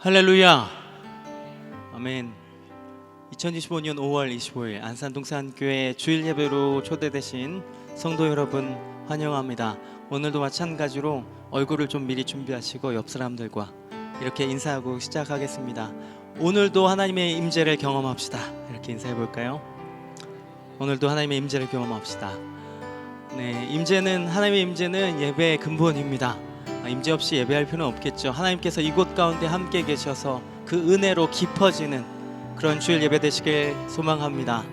할렐루야. 아멘. 2025년 5월 25일 안산동산교회 주일 예배로 초대되신 성도 여러분 환영합니다. 오늘도 마찬가지로 얼굴을 좀 미리 준비하시고 옆 사람들과 이렇게 인사하고 시작하겠습니다. 오늘도 하나님의 임재를 경험합시다. 이렇게 인사해 볼까요? 오늘도 하나님의 임재를 경험합시다. 네, 하나님의 임재는 예배의 근본입니다. 임재 없이 예배할 필요는 없겠죠. 하나님께서 이곳 가운데 함께 계셔서 그 은혜로 깊어지는 그런 주일 예배 되시길 소망합니다.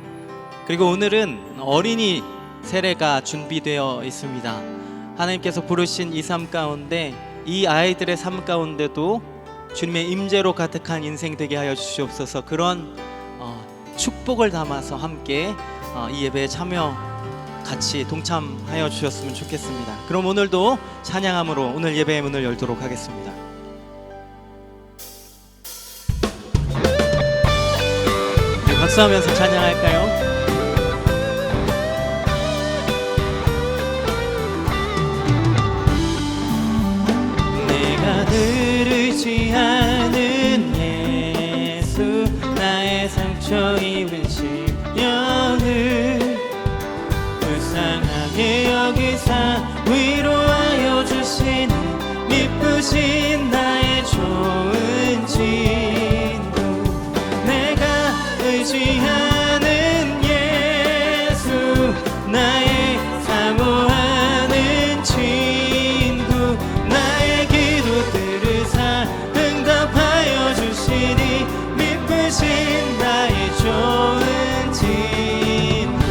그리고 오늘은 어린이 세례가 준비되어 있습니다. 하나님께서 부르신 이 삶 가운데 이 아이들의 삶 가운데도 주님의 임재로 가득한 인생 되게 하여 주시옵소서. 그런 축복을 담아서 함께 이 예배에 같이 동참하여 주셨으면 좋겠습니다. 그럼 오늘도 찬양함으로 오늘 예배의 문을 열도록 하겠습니다. 네, 박수하면서 찬양할까요? 내가 들으지 않은 예수, 나의 상처 입은 심령을 불쌍하게 여기사 위로하여 주시는 미쁘신 나의 좋은 친구, 내가 의지하는 예수, 나의 사모하는 친구, 나의 기도 들으사 응답하여 주시니 미쁘신 나의 좋은 친구,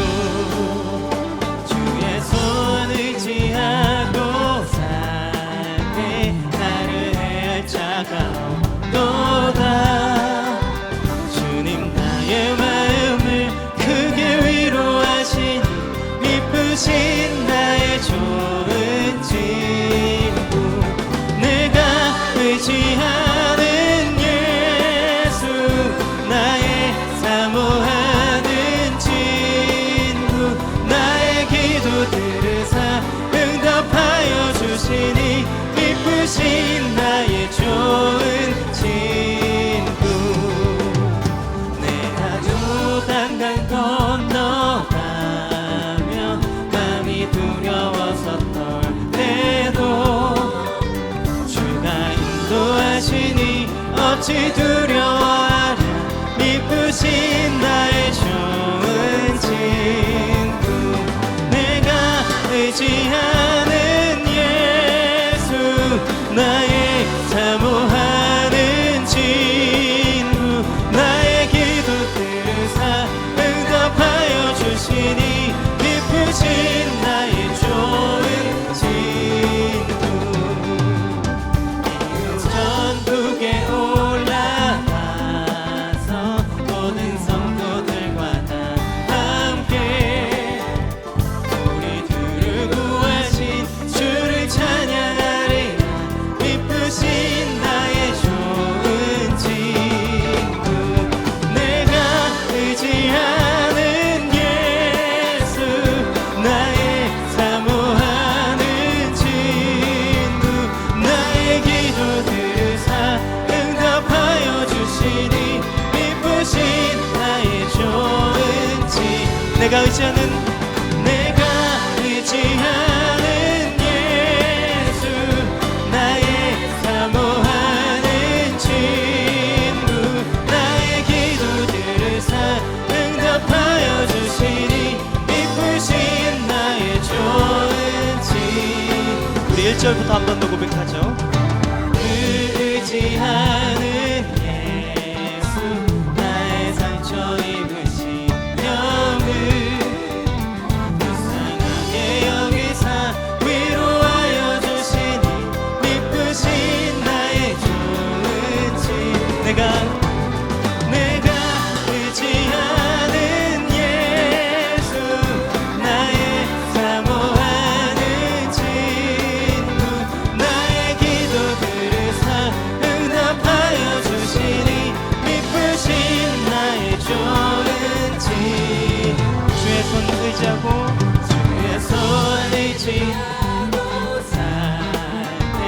주의 손 의지하고 살때 나를 해할 자가 없도다. 주님 나의 마음을 크게 위로하시니 미쁘신 나의 좋은 친구, 내가 의지하는 예수, 나의 사모하는 친구, 나의 기도 들으사 응답하여 주시니 미쁘신 나의 좋은 친구, 내가 요단강 건너가며 마음이 두려워서 떨 때도 주가 인도하시니 어찌 두려워하랴. 미쁘신 나의 좋은 친구, 내가 의지하는 예수, 나의 사모하는 친구, 나의 기도 들으사 응답하여 주시니 미쁘신 나의 좋은 친구. 천국에 올라가서 모든 성도들과 다 함께 우리 들을 구하신 주를 찬양하리라. 미쁘신 나의 좋은 친구, 내가 의지하는 예수, 나의 사모하는 친구, 나의 기도 들으사 응답하여 주시니 미쁘신 나의 좋은 친구, 내가 의지하는 예수, 나의 사모하는 친구, 나의 기도 들으사 응답하여 주시니 미쁘신 나의 좋은 친구. 우리 1절부터 한 번 더 고백하죠. 의지하는 예수, 나의 상처 입은 심령을 불쌍하게 여기사 위로하여 주시니 미쁘신 나의 좋은 친구, 내가 의지하는 예수, 나의 사모하는 친구, 나의 기도 들으사 응답하여 주시니 미쁘신 나의 좋은 친구, 주의 손 의지하고 살 때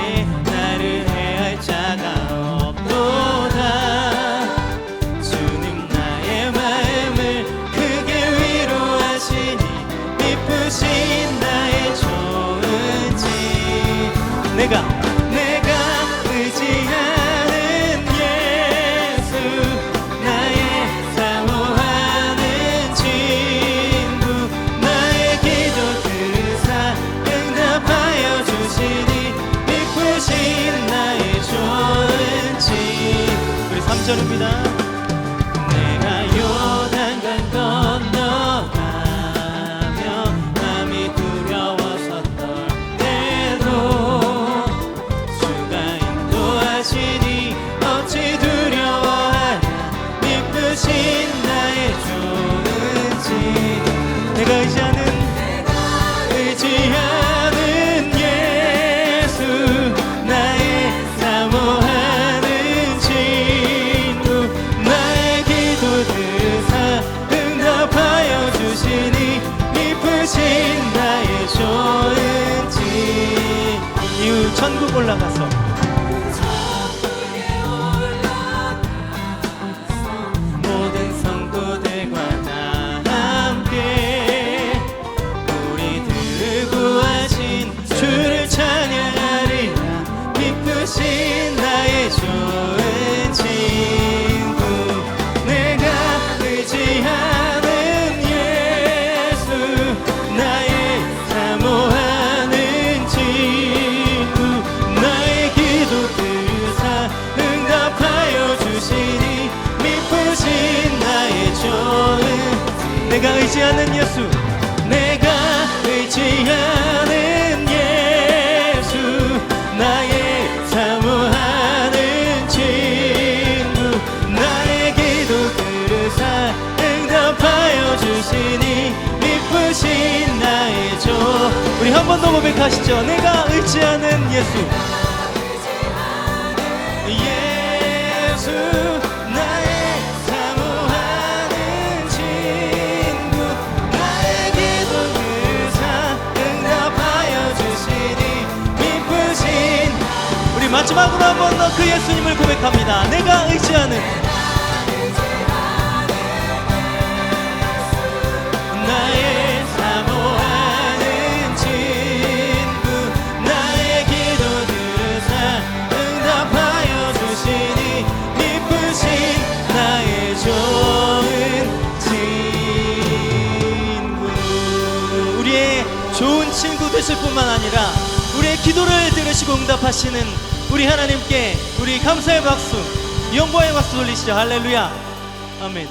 나를 해할 자가 없도다. 내가 의지하는 예수 나의 사모하는 친구 나의 기도 들으사 응답하여 주시니 기쁘신 나의 좋은 친 우리 3절입니다. 내가 요단강 건너가며 마음이 두려워서 떨 때도 주가 인도하시니 어찌 두려워하랴 기쁘신 나의 좋은 친 내가 의지하는 예수 나의 사모하는 친구 나의 기도 들으사 응답하여 주시니 기쁘신 나의 좋은 친 이후 천국 올라가서 모든 성도들과 다 함께 우리들을 구하신 주를 찬양하리라 기쁘신 나의 좋은 친구 내가 의지하는 예수 나의 사모하는 친구 나의 기도 들으사 응답하여 주시니 기쁘신 나의 좋은 내가 의지하는 예수 내가 의지하는 예수 나의 사모하는 친구 나의 기도 들으사 응답하여 주시니 기쁘신 나의 조 우리 한 번 더 고백하시죠. 내가 의지하는 예수 나의 사모하는 친구 나의 기도 들으사 응답하여 주시니 기쁘신 우리 마지막으로 한 번 더 그 예수님을 고백합니다. 내가 의지하는 나의 사모하는 친구 나의 기도 들으사 응답하여 주시니 기쁘신 나의 좋은 친구 우리의 좋은 친구 되실 뿐만 아니라 우리의 기도를 들으시고 응답하시는 우리 하나님께 우리 감사의 박수 영광의 박수 돌리시죠. 할렐루야 아멘.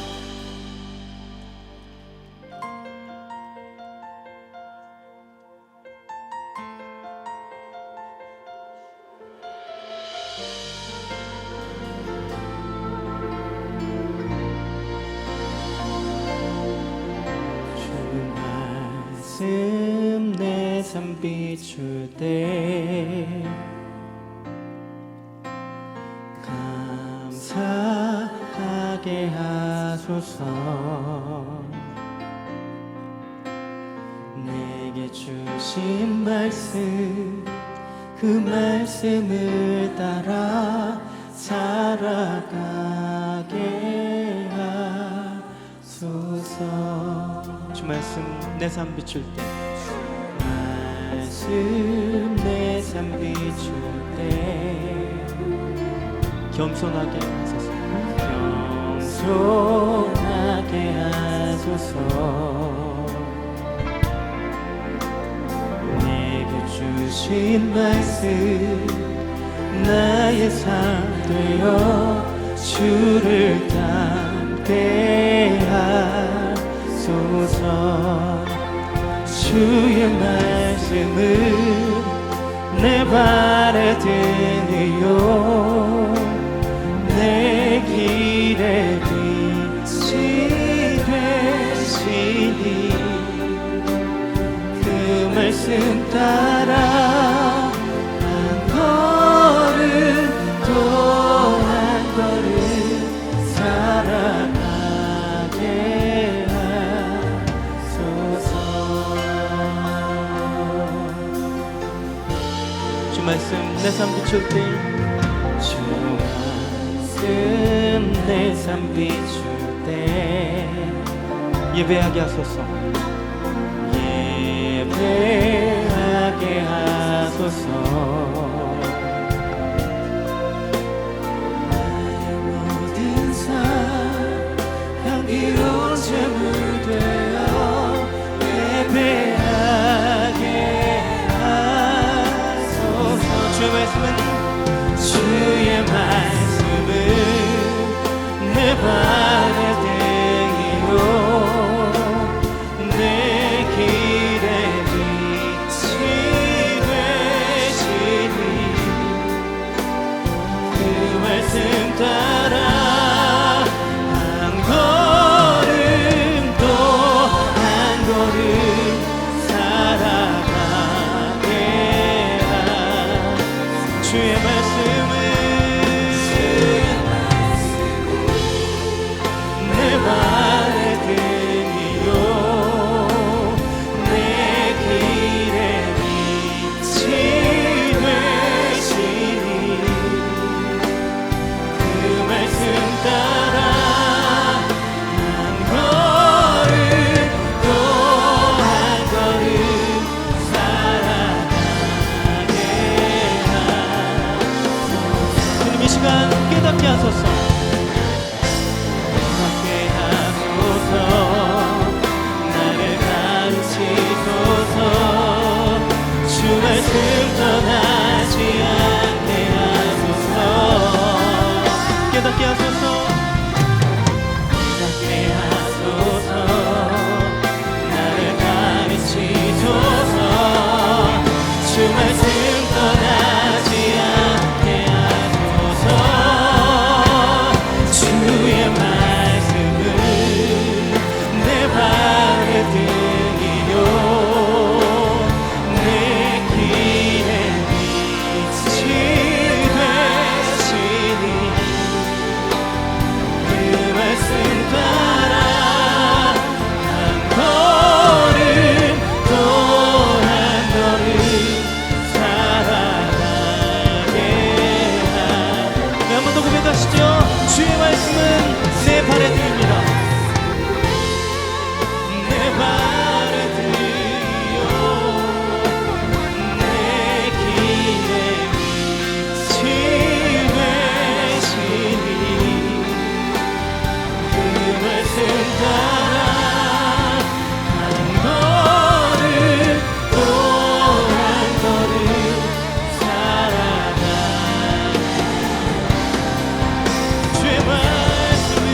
말씀 내 삶 비출 때 감사하게 하소서 내게 주신 말씀 그 말씀을 따라 살아가게 하소서 주 말씀 내 삶 비출 때 말씀 내 삶 비출 때 겸손하게 하소서 겸손하게 하소서 내게 주신 말씀 나의 삶 되어 주를 닮게 하소서 주의 말씀을 내 발에 드리요 내 길에 빛이 되시니 그 말씀 따라 한 걸음 또 한 걸음 살아가게 하소서 주 말씀 내 삶 비출 때 주 말씀 내 삶 비출 때 예배하게 하소서 예배하게 하소서 발의 등이요 내 길에 빛이 되시니 그 말씀 따라 한 걸음 또 한 걸음 살아가게 주의 말씀은 내 발의 등이요 내 길에 빛이 되시니 그 말씀 따라 한 걸음 또 한 걸음 살아가게 주님 이 시간 깨닫게 하소서. 깨닫게 하소서. 나를 가르치소서. 주 말씀 떠나지 않게 하소서. 깨닫게 하소서. 깨닫게 하소서. 나를 가르치소서. 주 말씀 떠나지 않게 하소서. 주의 말씀은 내 발의 등이요 내 길에 빛이 되시니 그 말씀 따라 한 걸음 또 한 걸음 살아가게 한 번 더 고백하시죠. 주의 말씀은 내 발의 등입니다. 내 발의 등이요 내 길에 빛이 되시니 그 말씀 따라 한 걸음 또 한 걸음 살아가 주의 말씀은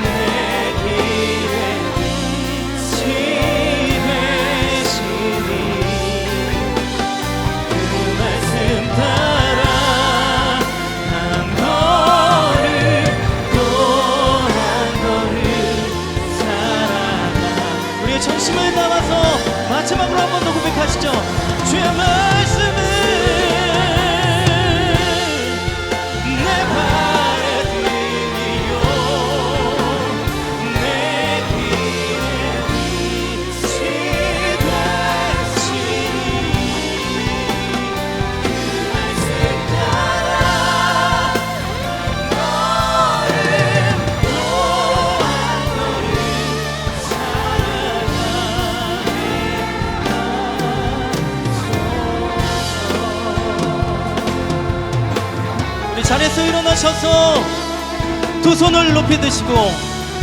내 길에 빛이 되시니 그 말씀 따라 한 걸음 또 한 걸음 살아가 우리의 전심을 담아서 마지막으로 한 번 더 고백하시죠. 주의 말씀은 내 발의 등이요 내 길에 빛이 되시니 그 말씀 따라 한 걸음 또 한 걸음 우리 자리에서 일어나셔서 두 손을 높이 드시고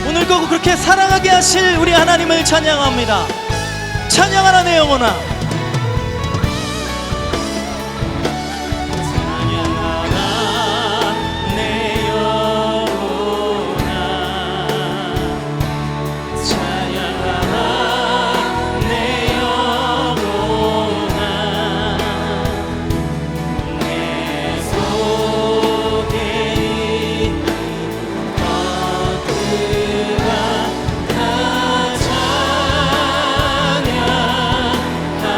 오늘 꼭 그렇게 사랑하게 하실 우리 하나님을 찬양합니다. 찬양하라 내 영혼아. 찬양하라 내 영혼아. 찬양하라 내 영혼아. 내 속에 있는 것들아 다 찬양하라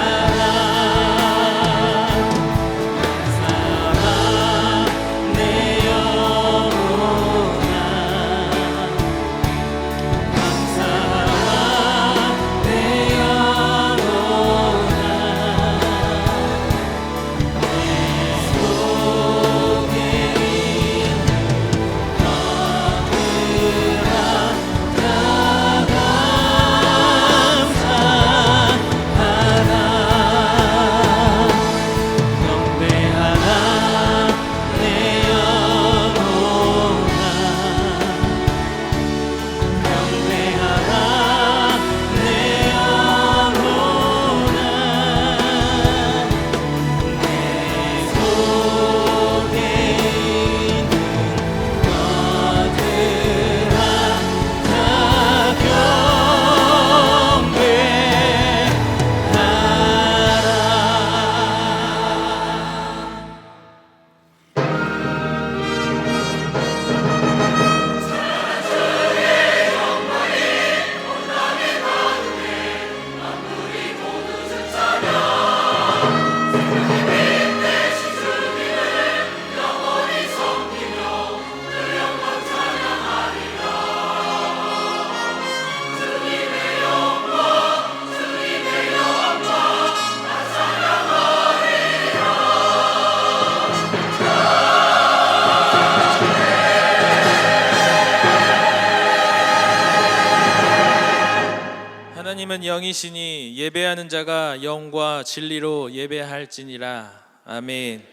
하나님은 영이시니 예배하는 자가 영과 진리로 예배할지니라. 아멘.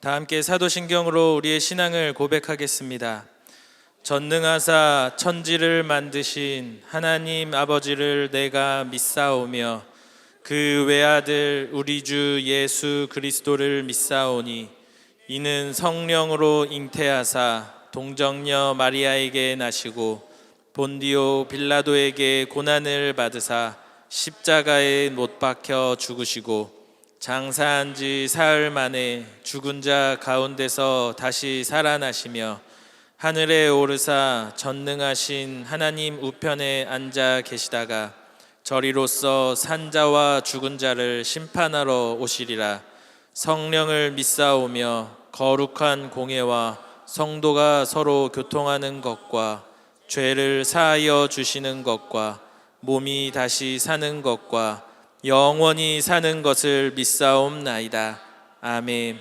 다 함께 사도신경으로 우리의 신앙을 고백하겠습니다. 전능하사 천지를 만드신 하나님 아버지를 내가 믿사오며 그 외아들 우리 주 예수 그리스도를 믿사오니 이는 성령으로 잉태하사 동정녀 마리아에게 나시고 본디오 빌라도에게 고난을 받으사 십자가에 못 박혀 죽으시고 장사한 지 사흘 만에 죽은 자 가운데서 다시 살아나시며 하늘에 오르사 전능하신 하나님 우편에 앉아 계시다가 저리로서 산자와 죽은 자를 심판하러 오시리라. 성령을 믿사오며 거룩한 공예와 성도가 서로 교통하는 것과 죄를 사하여 주시는 것과 몸이 다시 사는 것과 영원히 사는 것을 믿사옵나이다. 아멘.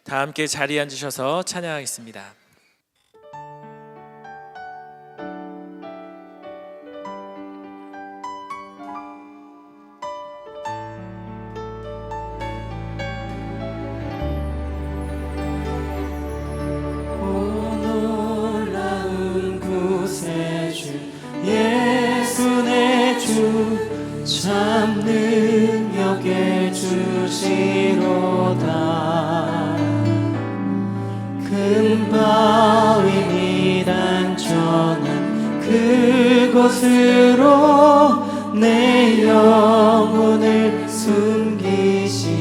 다 함께 자리에 앉으셔서 찬양하겠습니다. 예수 내 주 참 능력의 주시로다. 큰 바위 단전한 그곳으로 내 영혼을 숨기시네.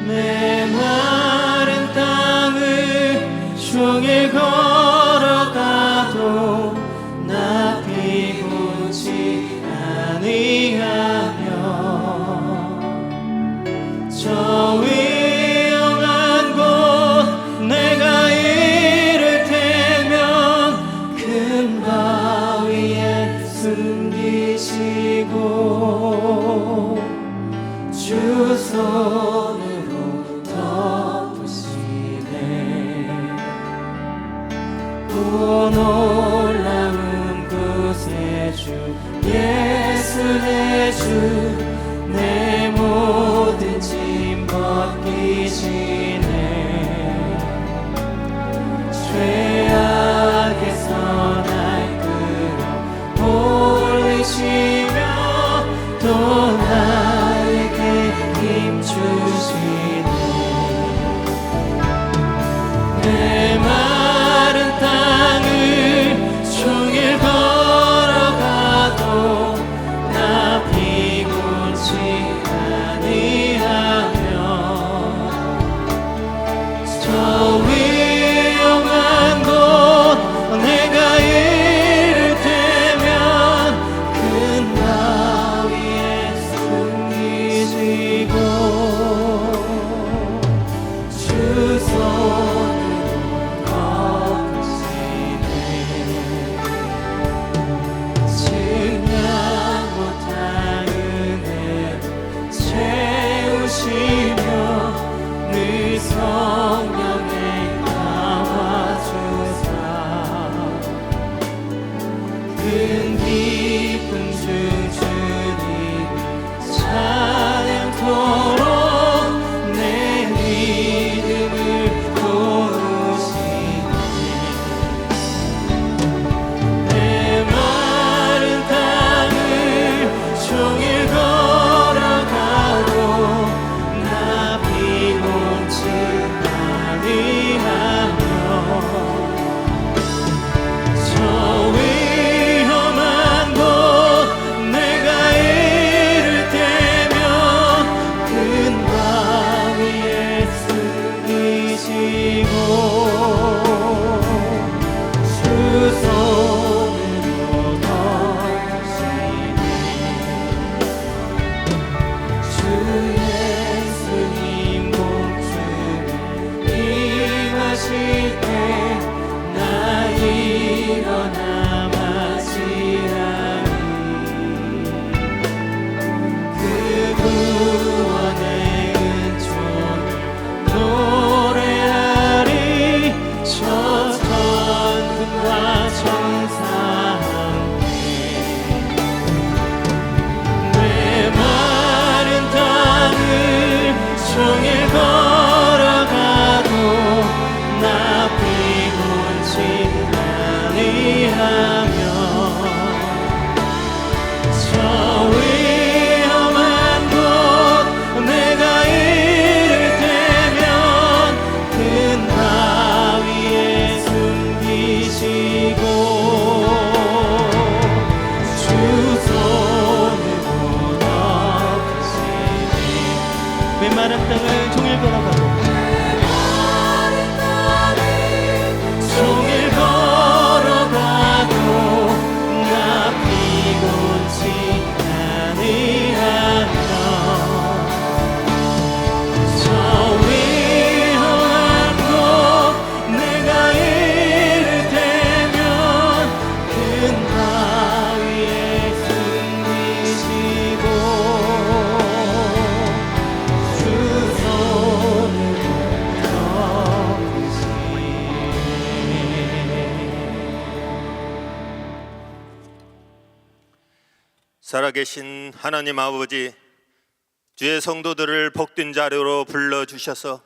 메마른 땅을 종일 걸어가도 나 피곤치 아니하며 저 위험한 곳 내가 이를 테면 큰 바위에 숨기시고 주 손으로 덮으시네. 오 놀라운 구세 주 예수 내 주 내 모든 짐 벗기시네. 죄악에서 날 끌어 올리시며 또 나에게 힘 주시네. 내 마른 땅을 종일 걸어가도 나 피곤치 아니하며 저 위험한 곳 내가 이를 테면 큰 바위에 숨기시고 주 손으로 덮으시네. 증량 못할 은혜로 채우시며 늘 성령에 감아주사 큰 기쁨 주 주님을 찬양토록 내 믿음을 도우시네. 내 마른 땅을 종일 걸어가도 나 피곤치 아니하며 저 위험한 곳 내가 이를 테면 큰 바위에 숨기시고 주 손으로 덮으시네. 주 예수님 복중에 임하실 때 나 일어나 맞이하리. 그 구원의 은총을 노래하리. 저 천군과 천사 함께 살아계신 하나님 아버지, 주의 성도들을 복된 자료로 불러주셔서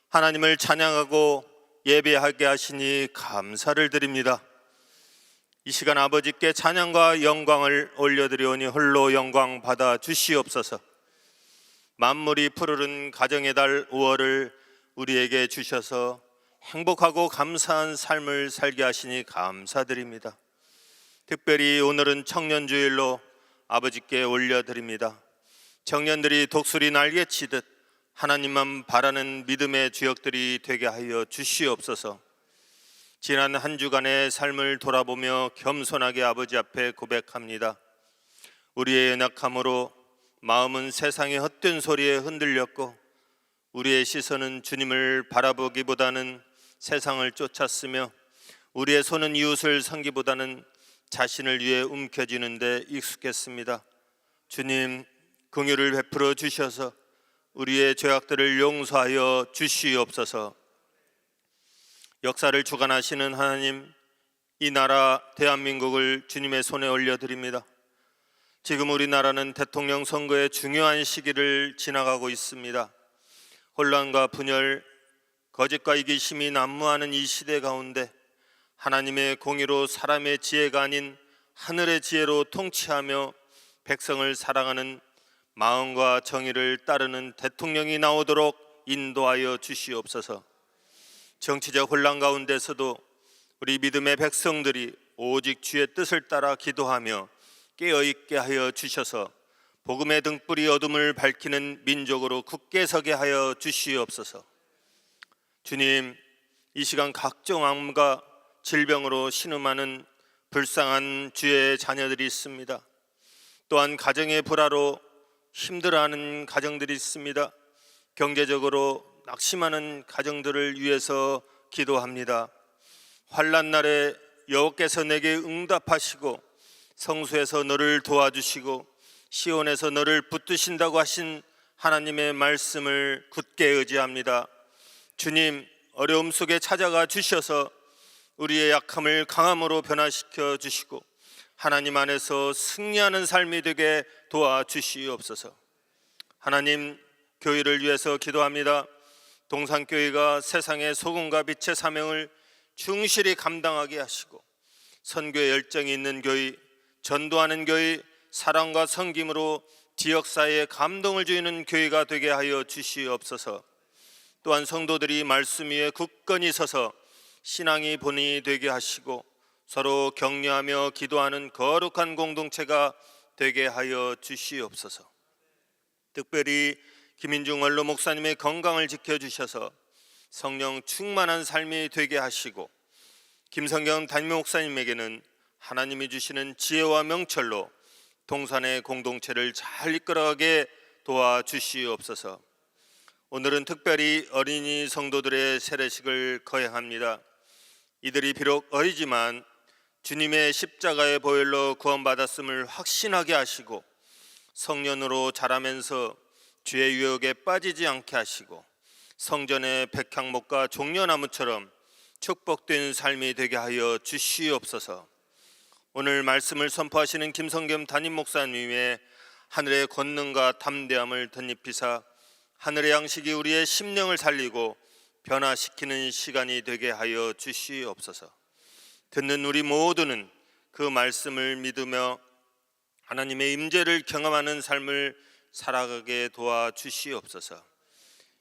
하나님을 찬양하고 예배하게 하시니 감사를 드립니다. 이 시간 아버지께 찬양과 영광을 올려드리오니 홀로 영광 받아 주시옵소서. 만물이 푸르른 가정의 달 5월을 우리에게 주셔서 행복하고 감사한 삶을 살게 하시니 감사드립니다. 특별히 오늘은 청년주일로 아버지께 올려드립니다. 청년들이 독수리 날개치듯 하나님만 바라는 믿음의 주역들이 되게 하여 주시옵소서. 지난 한 주간의 삶을 돌아보며 겸손하게 아버지 앞에 고백합니다. 우리의 연약함으로 마음은 세상의 헛된 소리에 흔들렸고 우리의 시선은 주님을 바라보기보다는 세상을 쫓았으며 우리의 손은 이웃을 섬기보다는 자신을 위해 움켜쥐는데 익숙했습니다. 주님, 긍휼을 베풀어 주셔서 우리의 죄악들을 용서하여 주시옵소서. 역사를 주관하시는 하나님, 이 나라 대한민국을 주님의 손에 올려드립니다. 지금 우리나라는 대통령 선거의 중요한 시기를 지나가고 있습니다. 혼란과 분열, 거짓과 이기심이 난무하는 이 시대 가운데 하나님의 공의로 사람의 지혜가 아닌 하늘의 지혜로 통치하며 백성을 사랑하는 마음과 정의를 따르는 대통령이 나오도록 인도하여 주시옵소서. 정치적 혼란 가운데서도 우리 믿음의 백성들이 오직 주의 뜻을 따라 기도하며 깨어있게 하여 주셔서 복음의 등불이 어둠을 밝히는 민족으로 굳게 서게 하여 주시옵소서. 주님, 이 시간 각종 암과 질병으로 신음하는 불쌍한 주의 자녀들이 있습니다. 또한 가정의 불화로 힘들어하는 가정들이 있습니다. 경제적으로 낙심하는 가정들을 위해서 기도합니다. 환난 날에 여호와께서 내게 응답하시고 성소에서 너를 도와주시고 시온에서 너를 붙드신다고 하신 하나님의 말씀을 굳게 의지합니다. 주님, 어려움 속에 찾아가 주셔서 우리의 약함을 강함으로 변화시켜 주시고 하나님 안에서 승리하는 삶이 되게 도와주시옵소서. 하나님, 교회를 위해서 기도합니다. 동산교회가 세상의 소금과 빛의 사명을 충실히 감당하게 하시고 선교의 열정이 있는 교회, 전도하는 교회, 사랑과 섬김으로 지역사회에 감동을 주는 교회가 되게 하여 주시옵소서. 또한 성도들이 말씀 위에 굳건히 서서 신앙이 본이 되게 하시고 서로 격려하며 기도하는 거룩한 공동체가 되게 하여 주시옵소서. 특별히 김인중 원로 목사님의 건강을 지켜주셔서 성령 충만한 삶이 되게 하시고 김성경 담임 목사님에게는 하나님이 주시는 지혜와 명철로 동산의 공동체를 잘 이끌어가게 도와주시옵소서. 오늘은 특별히 어린이 성도들의 세례식을 거행합니다. 이들이 비록 어리지만 주님의 십자가의 보혈로 구원받았음을 확신하게 하시고 성년으로 자라면서 죄의 유혹에 빠지지 않게 하시고 성전의 백향목과 종려나무처럼 축복된 삶이 되게 하여 주시옵소서. 오늘 말씀을 선포하시는 김성겸 담임 목사님의 하늘의 권능과 담대함을 덧입히사 하늘의 양식이 우리의 심령을 살리고 변화시키는 시간이 되게 하여 주시옵소서. 듣는 우리 모두는 그 말씀을 믿으며 하나님의 임재를 경험하는 삶을 살아가게 도와주시옵소서.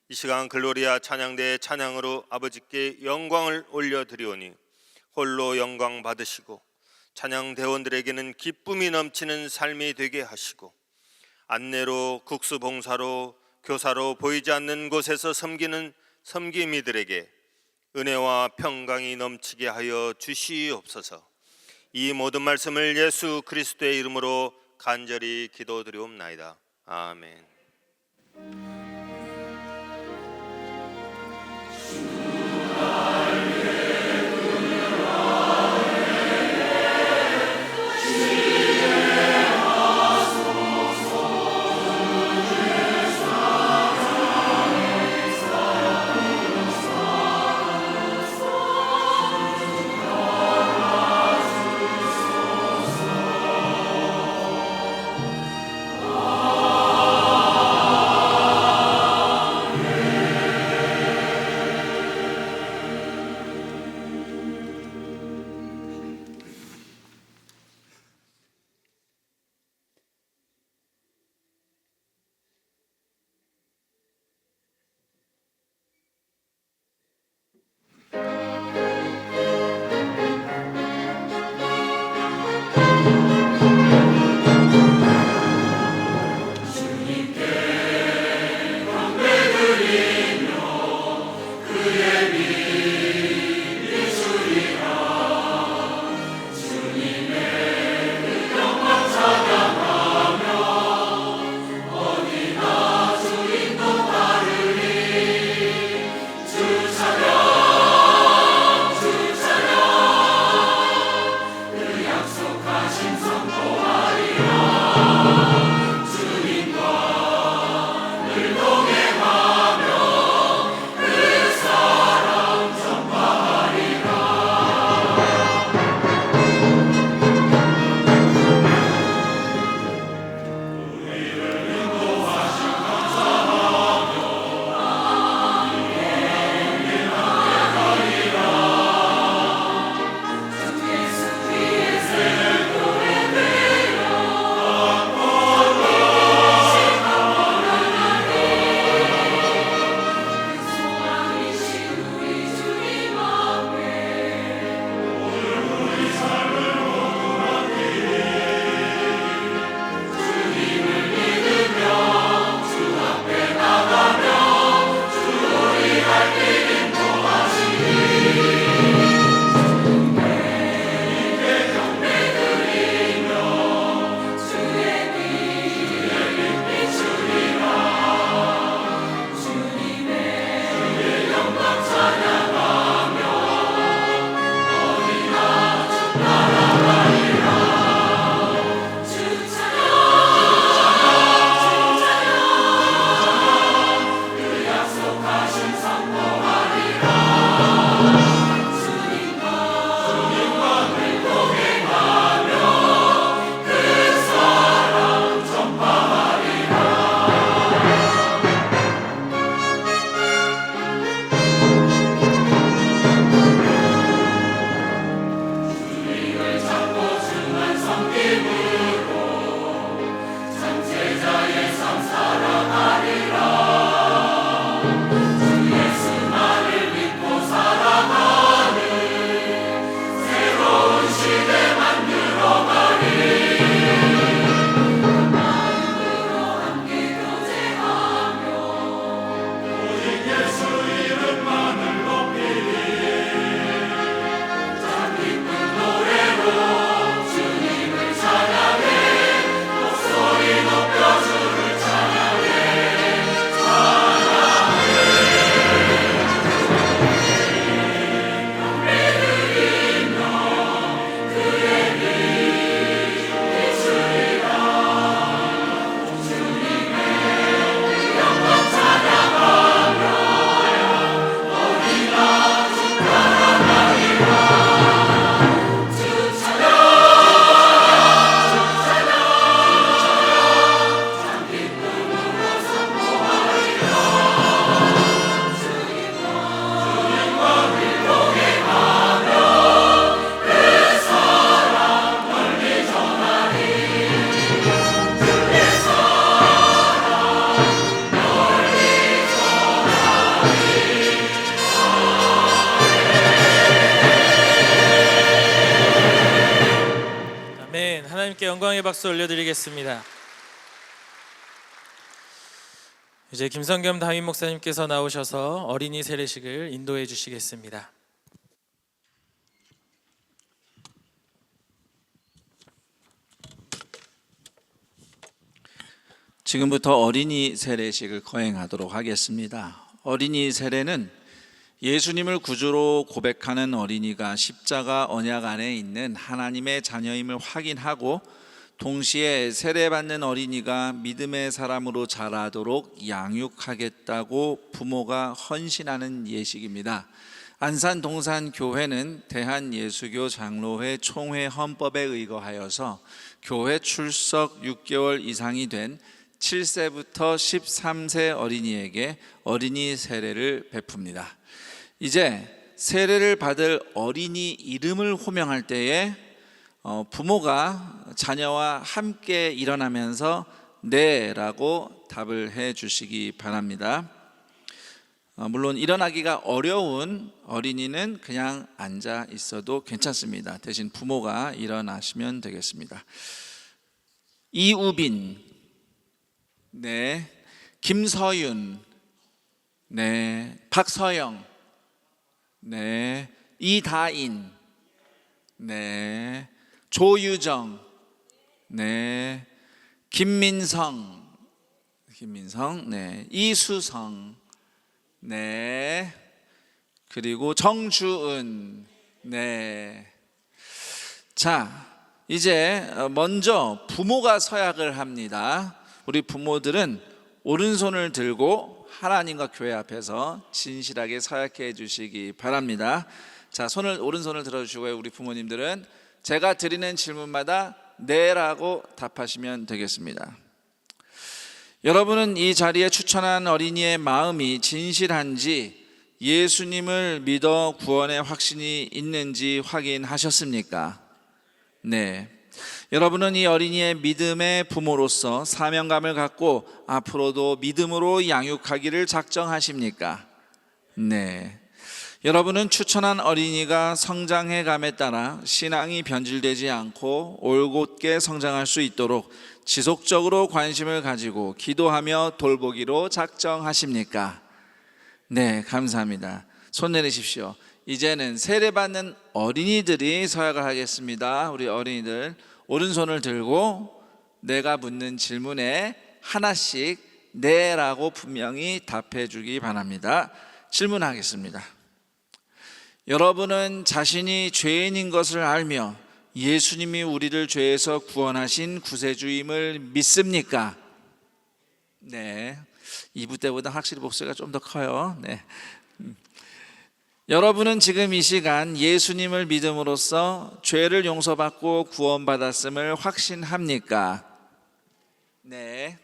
이 시간 글로리아 찬양대의 찬양으로 아버지께 영광을 올려드리오니 홀로 영광 받으시고 찬양대원들에게는 기쁨이 넘치는 삶이 되게 하시고 안내로 국수봉사로 교사로 보이지 않는 곳에서 섬기는 섬김이들에게 은혜와 평강이 넘치게 하여 주시옵소서. 이 모든 말씀을 예수 그리스도의 이름으로 간절히 기도드리옵나이다. 아멘. 하나님께 영광의 박수 올려드리겠습니다. 이제 김성겸 담임 목사님께서 나오셔서 어린이 세례식을 인도해 주시겠습니다. 지금부터 어린이 세례식을 거행하도록 하겠습니다. 어린이 세례는 예수님을 구주로 고백하는 어린이가 십자가 언약 안에 있는 하나님의 자녀임을 확인하고 동시에 세례받는 어린이가 믿음의 사람으로 자라도록 양육하겠다고 부모가 헌신하는 예식입니다. 안산 동산 교회는 대한예수교 장로회 총회 헌법에 의거하여서 교회 출석 6개월 이상이 된 7세부터 13세 어린이에게 어린이 세례를 베풉니다. 이제 세례를 받을 어린이 이름을 호명할 때에 부모가 자녀와 함께 일어나면서 네 라고 답을 해 주시기 바랍니다. 물론 일어나기가 어려운 어린이는 그냥 앉아 있어도 괜찮습니다. 대신 부모가 일어나시면 되겠습니다. 이우빈, 네. 김서윤, 네. 박서영, 네. 이다인, 네. 조유정, 네. 김민성, 네. 이수성, 네. 그리고 정주은, 네. 자, 이제 먼저 부모가 서약을 합니다. 우리 부모들은 오른손을 들고 하나님과 교회 앞에서 진실하게 서약해 주시기 바랍니다. 자, 오른손을 들어주시고요. 우리 부모님들은 제가 드리는 질문마다 네라고 답하시면 되겠습니다. 여러분은 이 자리에 추천한 어린이의 마음이 진실한지 예수님을 믿어 구원의 확신이 있는지 확인하셨습니까? 네. 여러분은 이 어린이의 믿음의 부모로서 사명감을 갖고 앞으로도 믿음으로 양육하기를 작정하십니까? 네. 여러분은 추천한 어린이가 성장해감에 따라 신앙이 변질되지 않고 올곧게 성장할 수 있도록 지속적으로 관심을 가지고 기도하며 돌보기로 작정하십니까? 네, 감사합니다. 손 내리십시오. 이제는 세례받는 어린이들이 서약을 하겠습니다. 우리 어린이들 오른손을 들고 내가 묻는 질문에 하나씩 네라고 분명히 답해 주기 바랍니다. 질문하겠습니다. 여러분은 자신이 죄인인 것을 알며 예수님이 우리를 죄에서 구원하신 구세주임을 믿습니까? 네. 2부 때보다 확실히 목소리가 좀 더 커요. 네. 여러분은 지금 이 시간 예수님을 믿음으로써 죄를 용서받고 구원받았음을 확신합니까? 네.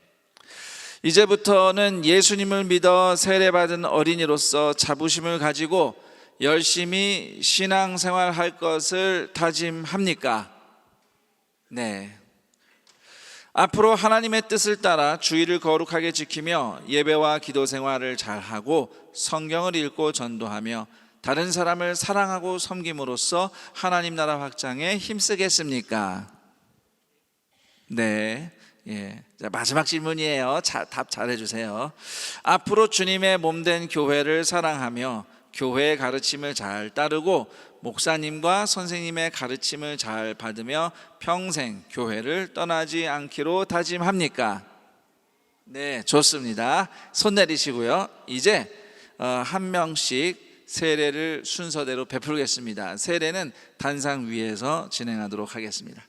이제부터는 예수님을 믿어 세례받은 어린이로서 자부심을 가지고 열심히 신앙생활 할 것을 다짐합니까? 네. 앞으로 하나님의 뜻을 따라 주의를 거룩하게 지키며 예배와 기도 생활을 잘하고 성경을 읽고 전도하며 다른 사람을 사랑하고 섬김으로써 하나님 나라 확장에 힘쓰겠습니까? 네. 예. 자, 마지막 질문이에요. 답 잘해주세요. 앞으로 주님의 몸된 교회를 사랑하며 교회의 가르침을 잘 따르고 목사님과 선생님의 가르침을 잘 받으며 평생 교회를 떠나지 않기로 다짐합니까? 네, 좋습니다. 손 내리시고요. 이제 한 명씩 세례를 순서대로 베풀겠습니다. 세례는 단상 위에서 진행하도록 하겠습니다.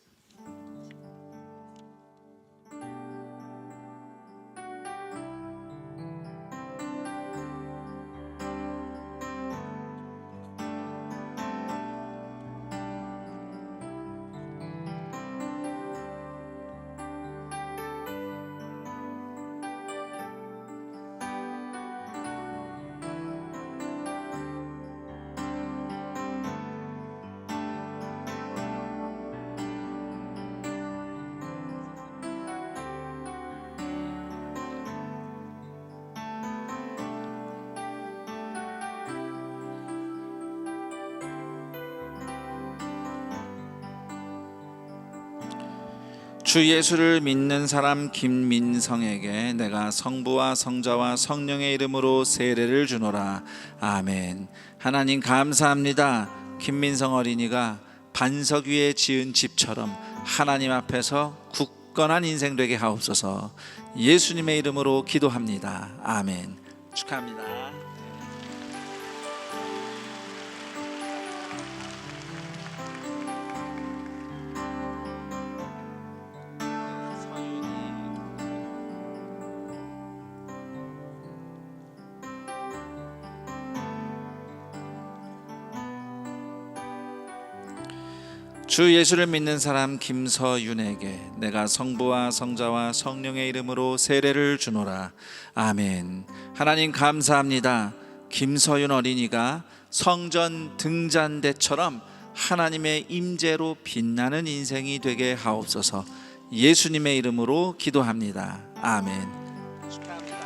주 예수를 믿는 사람 김민성에게 내가 성부와 성자와 성령의 이름으로 세례를 주노라. 아멘. 하나님 감사합니다. 김민성 어린이가 반석 위에 지은 집처럼 하나님 앞에서 굳건한 인생 되게 하옵소서. 예수님의 이름으로 기도합니다. 아멘. 축하합니다. 주 예수를 믿는 사람 김서윤에게 내가 성부와 성자와 성령의 이름으로 세례를 주노라. 아멘. 하나님 감사합니다. 김서윤 어린이가 성전 등잔대처럼 하나님의 임재로 빛나는 인생이 되게 하옵소서. 예수님의 이름으로 기도합니다. 아멘. 축하합니다.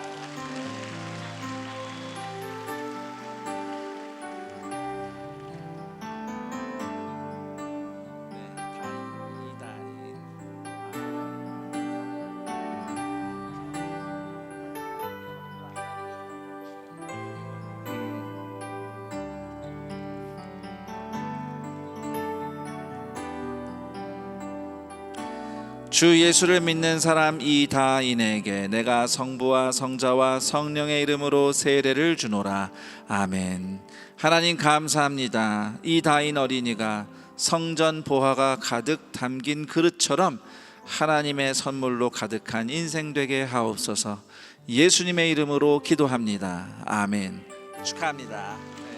주 예수를 믿는 사람 이다인에게 내가 성부와 성자와 성령의 이름으로 세례를 주노라. 아멘. 하나님 감사합니다. 이다인 어린이가 성전 보화가 가득 담긴 그릇처럼 하나님의 선물로 가득한 인생 되게 하옵소서. 예수님의 이름으로 기도합니다. 아멘. 축하합니다. 네.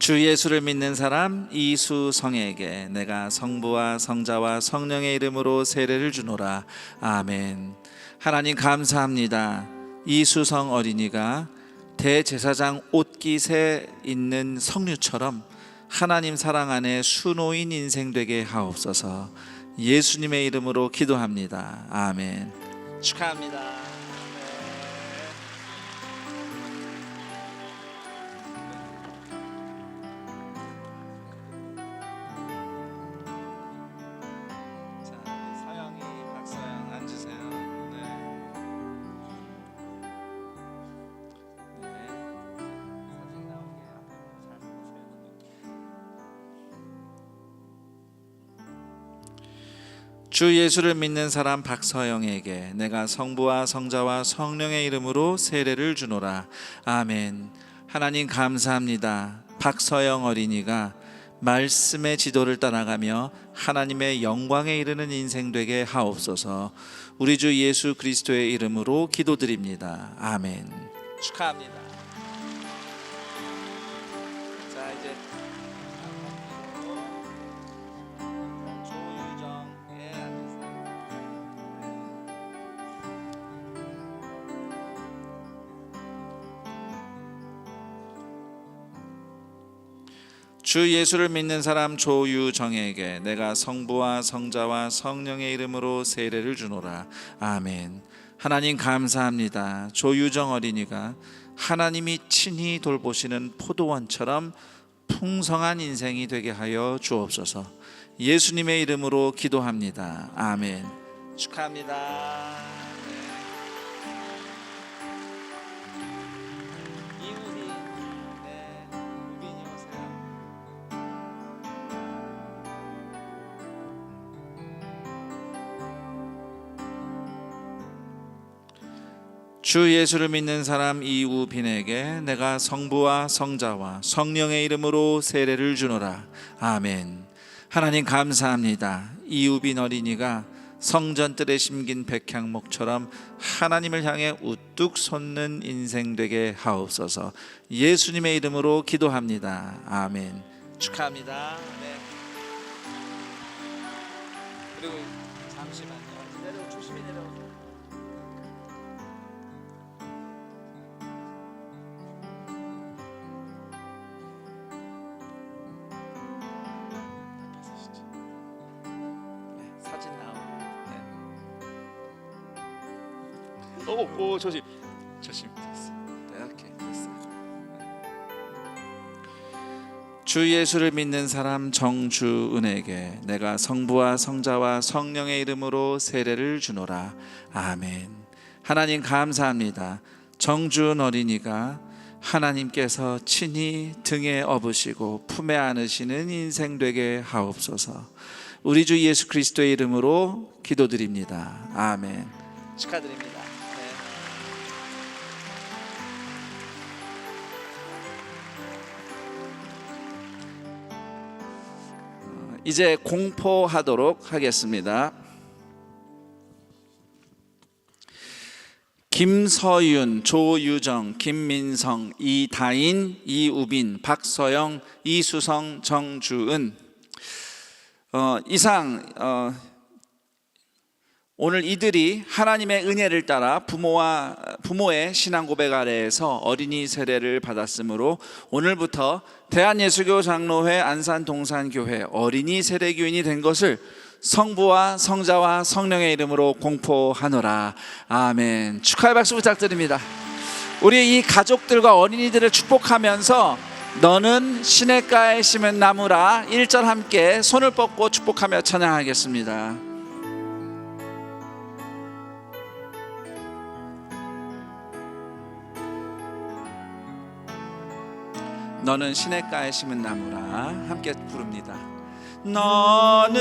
주 예수를 믿는 사람 이수성에게 내가 성부와 성자와 성령의 이름으로 세례를 주노라. 아멘. 하나님 감사합니다. 이수성 어린이가 대제사장 옷깃에 있는 석류처럼 하나님 사랑 안에 수노인 인생 되게 하옵소서. 예수님의 이름으로 기도합니다. 아멘. 축하합니다. 주 예수를 믿는 사람 박서영에게 내가 성부와 성자와 성령의 이름으로 세례를 주노라. 아멘. 하나님 감사합니다. 박서영 어린이가 말씀의 지도를 따라가며 하나님의 영광에 이르는 인생 되게 하옵소서. 우리 주 예수 그리스도의 이름으로 기도드립니다. 아멘. 축하합니다. 자, 이제 주 예수를 믿는 사람 조유정에게 내가 성부와 성자와 성령의 이름으로 세례를 주노라. 아멘. 하나님 감사합니다. 조유정 어린이가 하나님이 친히 돌보시는 포도원처럼 풍성한 인생이 되게 하여 주옵소서. 예수님의 이름으로 기도합니다. 아멘. 축하합니다. 주 예수를 믿는 사람 이우빈에게 내가 성부와 성자와 성령의 이름으로 세례를 주노라. 아멘. 하나님 감사합니다. 이우빈 어린이가 성전뜰에 심긴 백향목처럼 하나님을 향해 우뚝 솟는 인생 되게 하옵소서. 예수님의 이름으로 기도합니다. 아멘. 축하합니다. 네. 그리고 잠시만요. 조심히 내려오세요. 오 조심 됐어. 네, 오케이 됐어. 주 예수를 믿는 사람 정주은에게 내가 성부와 성자와 성령의 이름으로 세례를 주노라. 아멘. 하나님 감사합니다. 정주은 어린이가 하나님께서 친히 등에 업으시고 품에 안으시는 인생 되게 하옵소서. 우리 주 예수 그리스도의 이름으로 기도드립니다. 아멘. 축하드립니다. 이제 공포하도록 하겠습니다. 김서윤, 조유정, 김민성, 이다인, 이우빈, 박서영, 이수성, 정주은. 이상 오늘 이들이 하나님의 은혜를 따라 부모의 신앙 고백 아래에서 어린이 세례를 받았으므로 오늘부터 대한예수교 장로회 안산동산교회 어린이 세례교인이 된 것을 성부와 성자와 성령의 이름으로 공포하노라. 아멘. 축하의 박수 부탁드립니다. 우리 이 가족들과 어린이들을 축복하면서 너는 시냇가에 심은 나무라 1절 함께 손을 뻗고 축복하며 찬양하겠습니다. 너는 시냇가에 심은 나무라 함께 부릅니다. 너는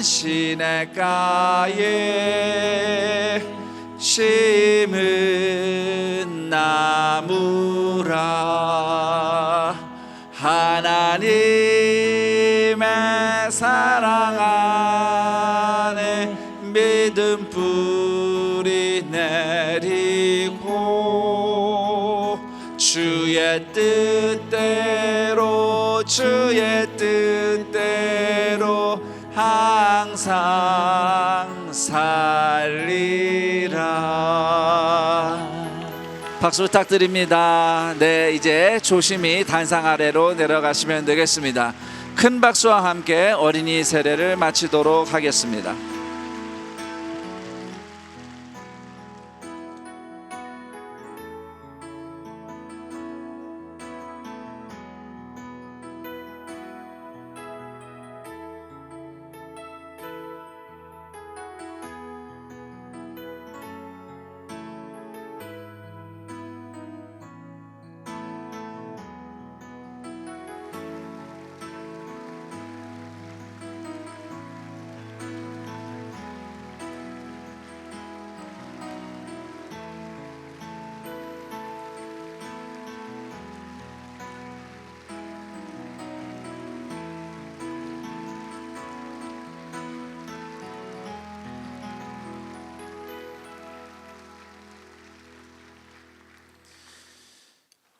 시냇가에 심은 나무라 하나님의 사랑 안에 믿음 뿌리 내리고 주의 뜻대로 항상 살리라. 박수 부탁드립니다. 네, 이제 조심히 단상 아래로 내려가시면 되겠습니다. 큰 박수와 함께 어린이 세례를 마치도록 하겠습니다.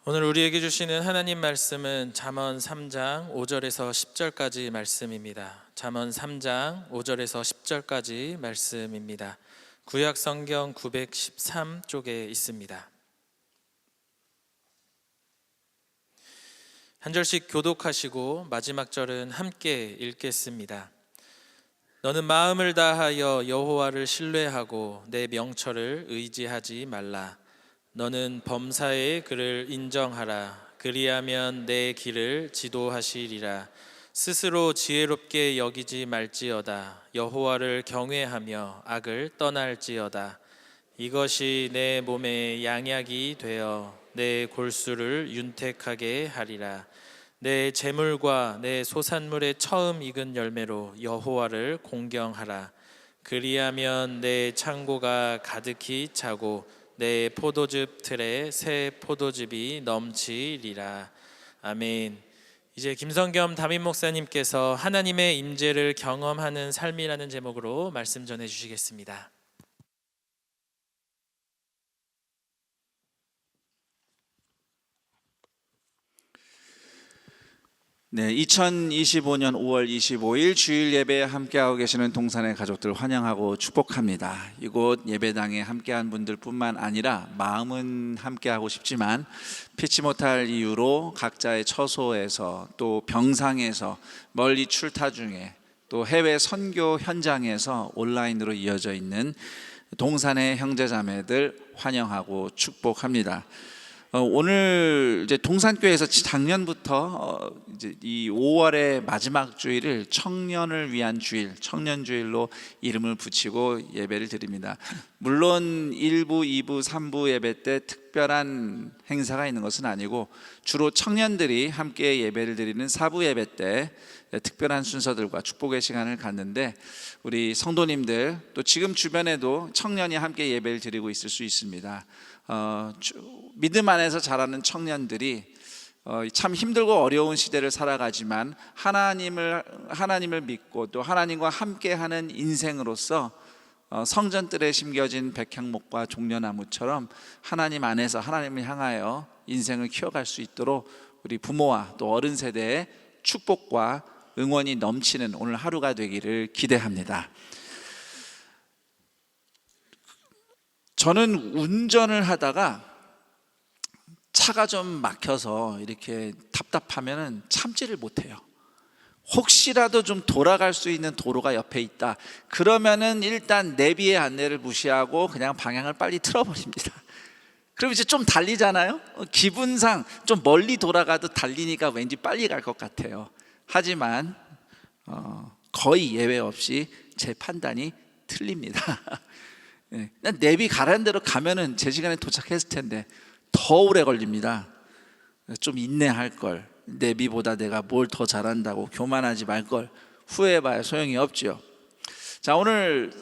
오늘 우리에게 주시는 하나님 말씀은 잠언 3장 5절에서 10절까지 말씀입니다. 잠언 3장 5절에서 10절까지 말씀입니다. 구약 성경 913쪽에 있습니다. 한 절씩 교독하시고 마지막 절은 함께 읽겠습니다. 너는 마음을 다하여 여호와를 신뢰하고 내 명철을 의지하지 말라. 너는 범사의 그를 인정하라. 그리하면 내 길을 지도하시리라. 스스로 지혜롭게 여기지 말지어다. 여호와를 경외하며 악을 떠날지어다. 이것이 내 몸에 양약이 되어 내 골수를 윤택하게 하리라. 내 재물과 내 소산물의 처음 익은 열매로 여호와를 공경하라. 그리하면 내 창고가 가득히 차고 내 포도즙 틀에 새 포도즙이 넘치리라. 아멘. 이제 김성겸 담임 목사님께서 하나님의 임재를 경험하는 삶이라는 제목으로 말씀 전해 주시겠습니다. 네, 2025년 5월 25일 주일 예배에 함께하고 계시는 동산의 가족들 환영하고 축복합니다. 이곳 예배당에 함께한 분들뿐만 아니라 마음은 함께하고 싶지만 피치 못할 이유로 각자의 처소에서 또 병상에서 멀리 출타 중에 또 해외 선교 현장에서 온라인으로 이어져 있는 동산의 형제자매들 환영하고 축복합니다. 오늘 이제 동산교회에서 작년부터 이제 이 5월의 마지막 주일을 청년을 위한 주일, 청년주일로 이름을 붙이고 예배를 드립니다. 물론 1부, 2부, 3부 예배 때 특별한 행사가 있는 것은 아니고 주로 청년들이 함께 예배를 드리는 4부 예배 때 특별한 순서들과 축복의 시간을 갖는데, 우리 성도님들 또 지금 주변에도 청년이 함께 예배를 드리고 있을 수 있습니다. 믿음 안에서 자라는 청년들이 참 힘들고 어려운 시대를 살아가지만 하나님을 믿고 또 하나님과 함께하는 인생으로서 성전뜰에 심겨진 백향목과 종려나무처럼 하나님 안에서 하나님을 향하여 인생을 키워갈 수 있도록 우리 부모와 또 어른 세대의 축복과 응원이 넘치는 오늘 하루가 되기를 기대합니다. 저는 운전을 하다가 차가 좀 막혀서 이렇게 답답하면 참지를 못해요. 혹시라도 좀 돌아갈 수 있는 도로가 옆에 있다 그러면은 일단 내비의 안내를 무시하고 그냥 방향을 빨리 틀어버립니다. 그럼 이제 좀 달리잖아요. 기분상 좀 멀리 돌아가도 달리니까 왠지 빨리 갈 것 같아요. 하지만 거의 예외 없이 제 판단이 틀립니다. 내비 가라는 대로 가면은 제 시간에 도착했을 텐데 더 오래 걸립니다. 좀 인내할 걸, 내비보다 내가 뭘 더 잘한다고 교만하지 말 걸 후회해봐야 소용이 없죠. 자, 오늘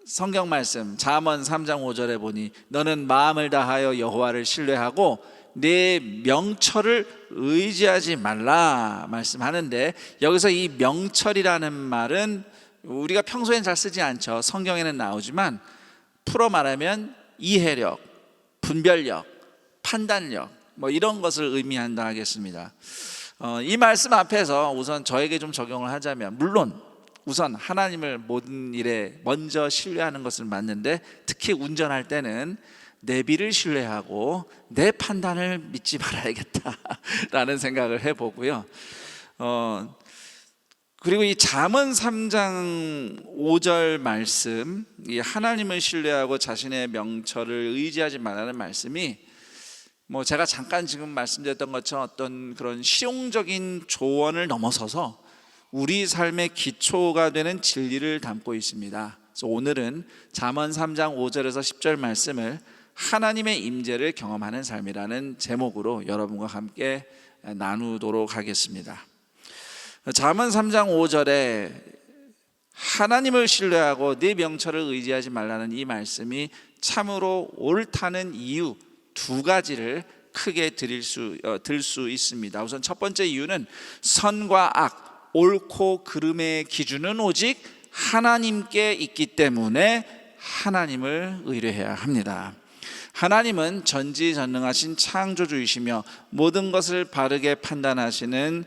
성경 말씀 잠언 3장 5절에 보니 너는 마음을 다하여 여호와를 신뢰하고 내 명철을 의지하지 말라 말씀하는데, 여기서 이 명철이라는 말은 우리가 평소엔 잘 쓰지 않죠. 성경에는 나오지만 풀어 말하면 이해력, 분별력, 판단력 뭐 이런 것을 의미한다 하겠습니다. 이 말씀 앞에서 우선 저에게 좀 적용을 하자면, 물론 우선 하나님을 모든 일에 먼저 신뢰하는 것은 맞는데 특히 운전할 때는 내비를 신뢰하고 내 판단을 믿지 말아야겠다라는 생각을 해보고요. 그리고 이 잠언 3장 5절 말씀, 이 하나님을 신뢰하고 자신의 명철을 의지하지 말라는 말씀이 뭐 제가 잠깐 지금 말씀드렸던 것처럼 어떤 그런 실용적인 조언을 넘어서서 우리 삶의 기초가 되는 진리를 담고 있습니다. 그래서 오늘은 잠언 3장 5절에서 10절 말씀을 하나님의 임재를 경험하는 삶이라는 제목으로 여러분과 함께 나누도록 하겠습니다. 잠언 3장 5절에 하나님을 신뢰하고 네 명철을 의지하지 말라는 이 말씀이 참으로 옳다는 이유 두 가지를 크게 들 수 있습니다. 우선 첫 번째 이유는 선과 악, 옳고 그름의 기준은 오직 하나님께 있기 때문에 하나님을 의뢰해야 합니다. 하나님은 전지전능하신 창조주이시며 모든 것을 바르게 판단하시는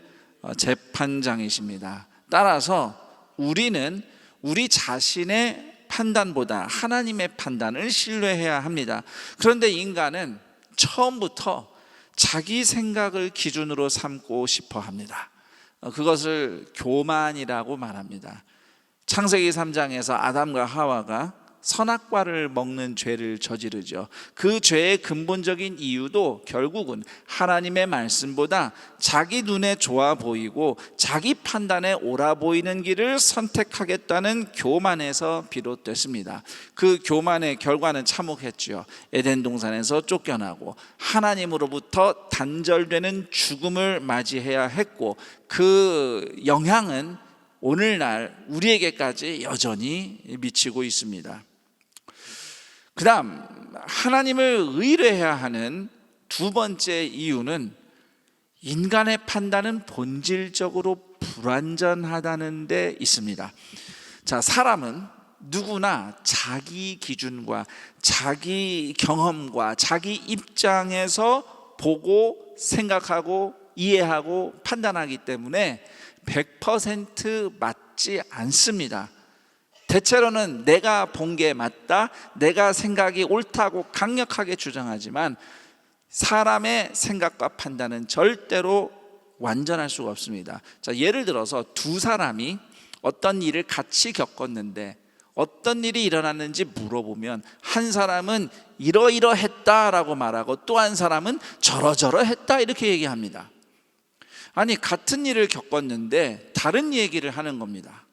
재판장이십니다. 따라서 우리는 우리 자신의 판단보다 하나님의 판단을 신뢰해야 합니다. 그런데 인간은 처음부터 자기 생각을 기준으로 삼고 싶어 합니다. 그것을 교만이라고 말합니다. 창세기 3장에서 아담과 하와가 선악과를 먹는 죄를 저지르죠. 그 죄의 근본적인 이유도 결국은 하나님의 말씀보다 자기 눈에 좋아 보이고 자기 판단에 옳아 보이는 길을 선택하겠다는 교만에서 비롯됐습니다. 그 교만의 결과는 참혹했죠. 에덴 동산에서 쫓겨나고 하나님으로부터 단절되는 죽음을 맞이해야 했고, 그 영향은 오늘날 우리에게까지 여전히 미치고 있습니다. 그 다음 하나님을 의뢰해야 하는 두 번째 이유는 인간의 판단은 본질적으로 불완전하다는 데 있습니다. 자, 사람은 누구나 자기 기준과 자기 경험과 자기 입장에서 보고 생각하고 이해하고 판단하기 때문에 100% 맞지 않습니다. 대체로는 내가 본 게 맞다, 내가 생각이 옳다고 강력하게 주장하지만 사람의 생각과 판단은 절대로 완전할 수가 없습니다. 자, 예를 들어서 두 사람이 어떤 일을 같이 겪었는데 어떤 일이 일어났는지 물어보면 한 사람은 이러이러했다라고 말하고 또 한 사람은 저러저러했다 이렇게 얘기합니다. 아니, 같은 일을 겪었는데 다른 얘기를 하는 겁니다.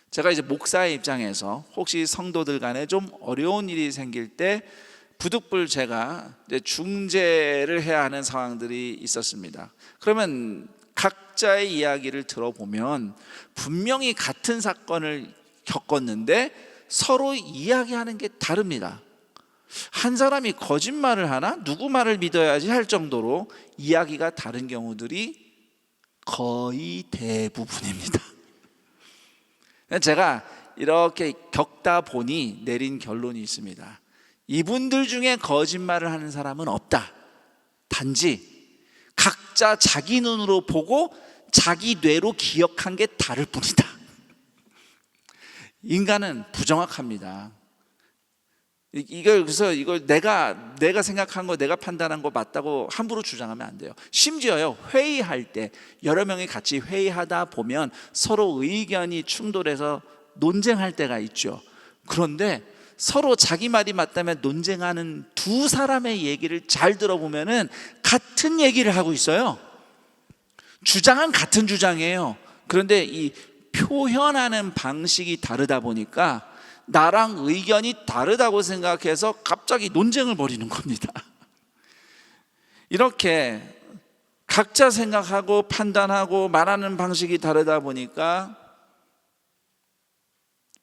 제가 이제 목사의 입장에서 혹시 성도들 간에 좀 어려운 일이 생길 때 부득불 제가 이제 중재를 해야 하는 상황들이 있었습니다. 그러면 각자의 이야기를 들어보면 분명히 같은 사건을 겪었는데 서로 이야기하는 게 다릅니다. 한 사람이 거짓말을 하나 누구 말을 믿어야지 할 정도로 이야기가 다른 경우들이 거의 대부분입니다. 제가 이렇게 겪다 보니 내린 결론이 있습니다. 이분들 중에 거짓말을 하는 사람은 없다. 단지 각자 자기 눈으로 보고 자기 뇌로 기억한 게 다를 뿐이다. 인간은 부정확합니다. 그래서 이걸 내가 생각한 거, 내가 판단한 거 맞다고 함부로 주장하면 안 돼요. 심지어요, 회의할 때 여러 명이 같이 회의하다 보면 서로 의견이 충돌해서 논쟁할 때가 있죠. 그런데 서로 자기 말이 맞다면 논쟁하는 두 사람의 얘기를 잘 들어보면은 같은 얘기를 하고 있어요. 주장은 같은 주장이에요. 그런데 이 표현하는 방식이 다르다 보니까 나랑 의견이 다르다고 생각해서 갑자기 논쟁을 벌이는 겁니다. 이렇게 각자 생각하고 판단하고 말하는 방식이 다르다 보니까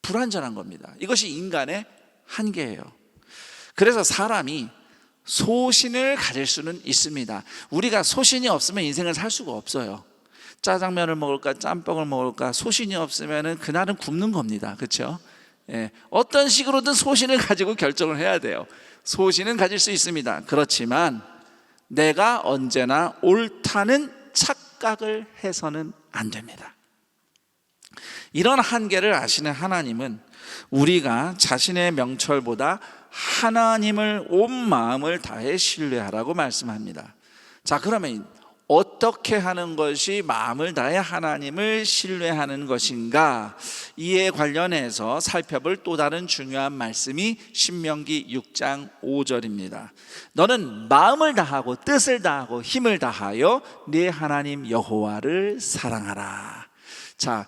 불완전한 겁니다. 이것이 인간의 한계예요. 그래서 사람이 소신을 가질 수는 있습니다. 우리가 소신이 없으면 인생을 살 수가 없어요. 짜장면을 먹을까 짬뽕을 먹을까 소신이 없으면 그날은 굶는 겁니다. 그렇죠? 예, 어떤 식으로든 소신을 가지고 결정을 해야 돼요. 소신은 가질 수 있습니다. 그렇지만 내가 언제나 옳다는 착각을 해서는 안 됩니다. 이런 한계를 아시는 하나님은 우리가 자신의 명철보다 하나님을 온 마음을 다해 신뢰하라고 말씀합니다. 자, 그러면 어떻게 하는 것이 마음을 다해 하나님을 신뢰하는 것인가? 이에 관련해서 살펴볼 또 다른 중요한 말씀이 신명기 6장 5절입니다. 너는 마음을 다하고 뜻을 다하고 힘을 다하여 네 하나님 여호와를 사랑하라. 자,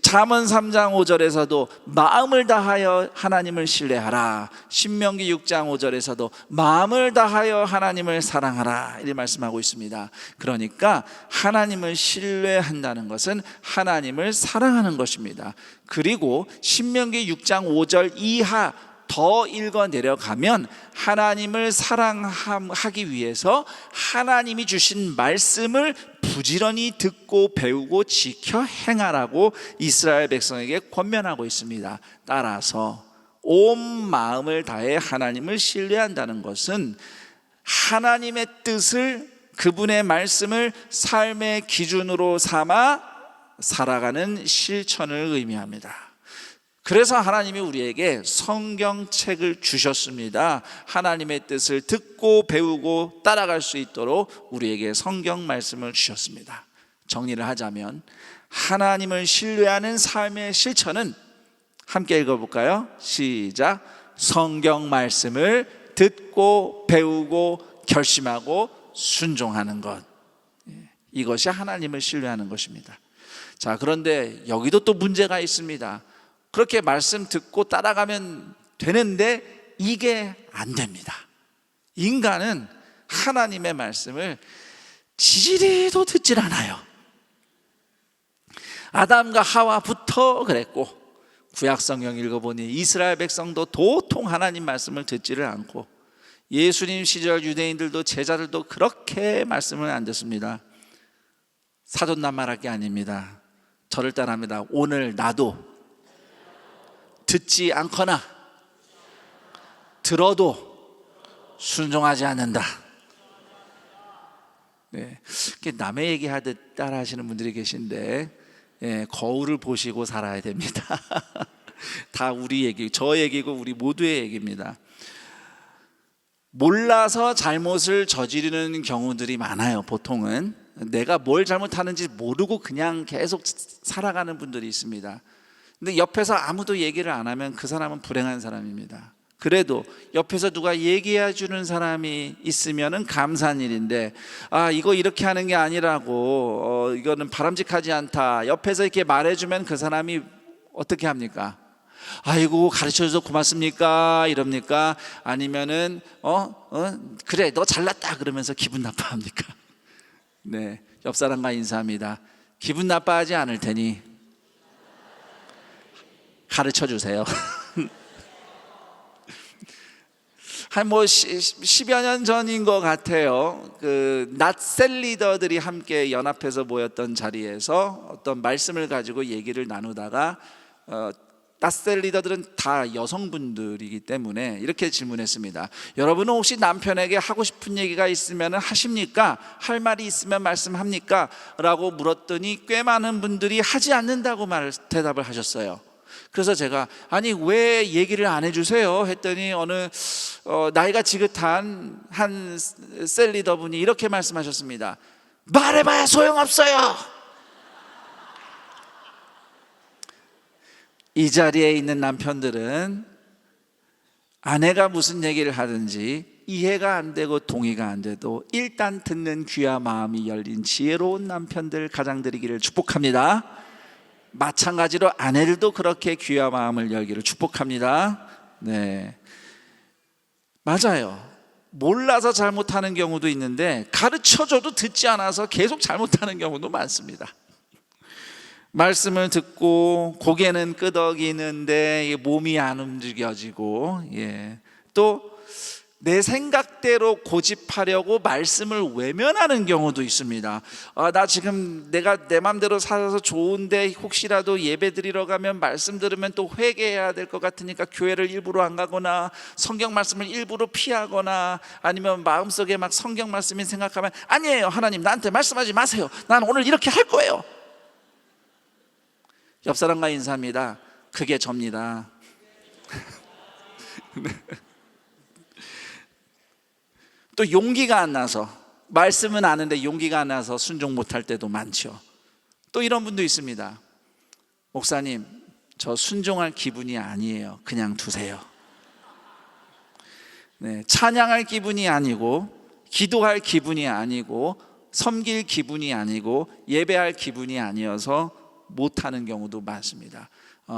잠언 3장 5절에서도 마음을 다하여 하나님을 신뢰하라. 신명기 6장 5절에서도 마음을 다하여 하나님을 사랑하라 이렇게 말씀하고 있습니다. 그러니까 하나님을 신뢰한다는 것은 하나님을 사랑하는 것입니다. 그리고 신명기 6장 5절 이하 더 읽어 내려가면 하나님을 사랑하기 위해서 하나님이 주신 말씀을 부지런히 듣고 배우고 지켜 행하라고 이스라엘 백성에게 권면하고 있습니다. 따라서 온 마음을 다해 하나님을 신뢰한다는 것은 하나님의 뜻을, 그분의 말씀을 삶의 기준으로 삼아 살아가는 실천을 의미합니다. 그래서 하나님이 우리에게 성경책을 주셨습니다. 하나님의 뜻을 듣고 배우고 따라갈 수 있도록 우리에게 성경 말씀을 주셨습니다. 정리를 하자면 하나님을 신뢰하는 삶의 실천은 함께 읽어볼까요? 시작. 성경 말씀을 듣고 배우고 결심하고 순종하는 것, 이것이 하나님을 신뢰하는 것입니다. 자, 그런데 여기도 또 문제가 있습니다. 그렇게 말씀 듣고 따라가면 되는데 이게 안 됩니다. 인간은 하나님의 말씀을 지지리도 듣질 않아요. 아담과 하와부터 그랬고, 구약성경 읽어보니 이스라엘 백성도 도통 하나님 말씀을 듣지를 않고, 예수님 시절 유대인들도 제자들도 그렇게 말씀을 안 듣습니다. 사돈남말할 게 아닙니다. 저를 따라합니다. 오늘 나도 듣지 않거나 들어도 순종하지 않는다. 네, 남의 얘기하듯 따라하시는 분들이 계신데, 거울을 보시고 살아야 됩니다. 다 우리 얘기, 저 얘기고 우리 모두의 얘기입니다. 몰라서 잘못을 저지르는 경우들이 많아요. 보통은 내가 뭘 잘못하는지 모르고 그냥 계속 살아가는 분들이 있습니다. 근데 옆에서 아무도 얘기를 안 하면 그 사람은 불행한 사람입니다. 그래도 옆에서 누가 얘기해 주는 사람이 있으면은 감사한 일인데, 아, 이거 이렇게 하는 게 아니라고, 이거는 바람직하지 않다, 옆에서 이렇게 말해주면 그 사람이 어떻게 합니까? 아이고, 가르쳐줘서 고맙습니까? 이럽니까? 아니면은 그래, 너 잘났다 그러면서 기분 나빠합니까? 네, 옆 사람과 인사합니다. 기분 나빠하지 않을 테니 가르쳐 주세요. 한 10여 년 전인 것 같아요. 그 낫셀 리더들이 함께 연합해서 모였던 자리에서 어떤 말씀을 가지고 얘기를 나누다가 낫셀 리더들은 다 여성분들이기 때문에 이렇게 질문했습니다. 여러분은 혹시 남편에게 하고 싶은 얘기가 있으면 하십니까? 할 말이 있으면 말씀합니까? 라고 물었더니 꽤 많은 분들이 하지 않는다고 대답을 하셨어요. 그래서 제가 아니 왜 얘기를 안 해주세요? 했더니 어느 나이가 지긋한 한 셀 리더분이 이렇게 말씀하셨습니다. 말해봐야 소용없어요. 이 자리에 있는 남편들은 아내가 무슨 얘기를 하든지 이해가 안 되고 동의가 안 돼도 일단 듣는 귀와 마음이 열린 지혜로운 남편들, 가장들이기를 축복합니다. 마찬가지로 아내들도 그렇게 귀와 마음을 열기를 축복합니다. 네, 맞아요. 몰라서 잘못하는 경우도 있는데 가르쳐줘도 듣지 않아서 계속 잘못하는 경우도 많습니다. 말씀을 듣고 고개는 끄덕이는데 몸이 안 움직여지고, 또 내 생각대로 고집하려고 말씀을 외면하는 경우도 있습니다. 나 지금 내가 내 맘대로 살아서 좋은데 혹시라도 예배 드리러 가면 말씀 들으면 또 회개해야 될 것 같으니까 교회를 일부러 안 가거나 성경 말씀을 일부러 피하거나, 아니면 마음속에 막 성경 말씀이 생각하면 아니에요, 하나님 나한테 말씀하지 마세요, 난 오늘 이렇게 할 거예요. 옆 사람과 인사합니다. 그게 접니다. 또 용기가 안 나서, 말씀은 아는데 용기가 안 나서 순종 못할 때도 많죠. 또 이런 분도 있습니다. 목사님, 저 순종할 기분이 아니에요. 그냥 두세요. 네, 찬양할 기분이 아니고, 기도할 기분이 아니고, 섬길 기분이 아니고, 예배할 기분이 아니어서 못하는 경우도 많습니다.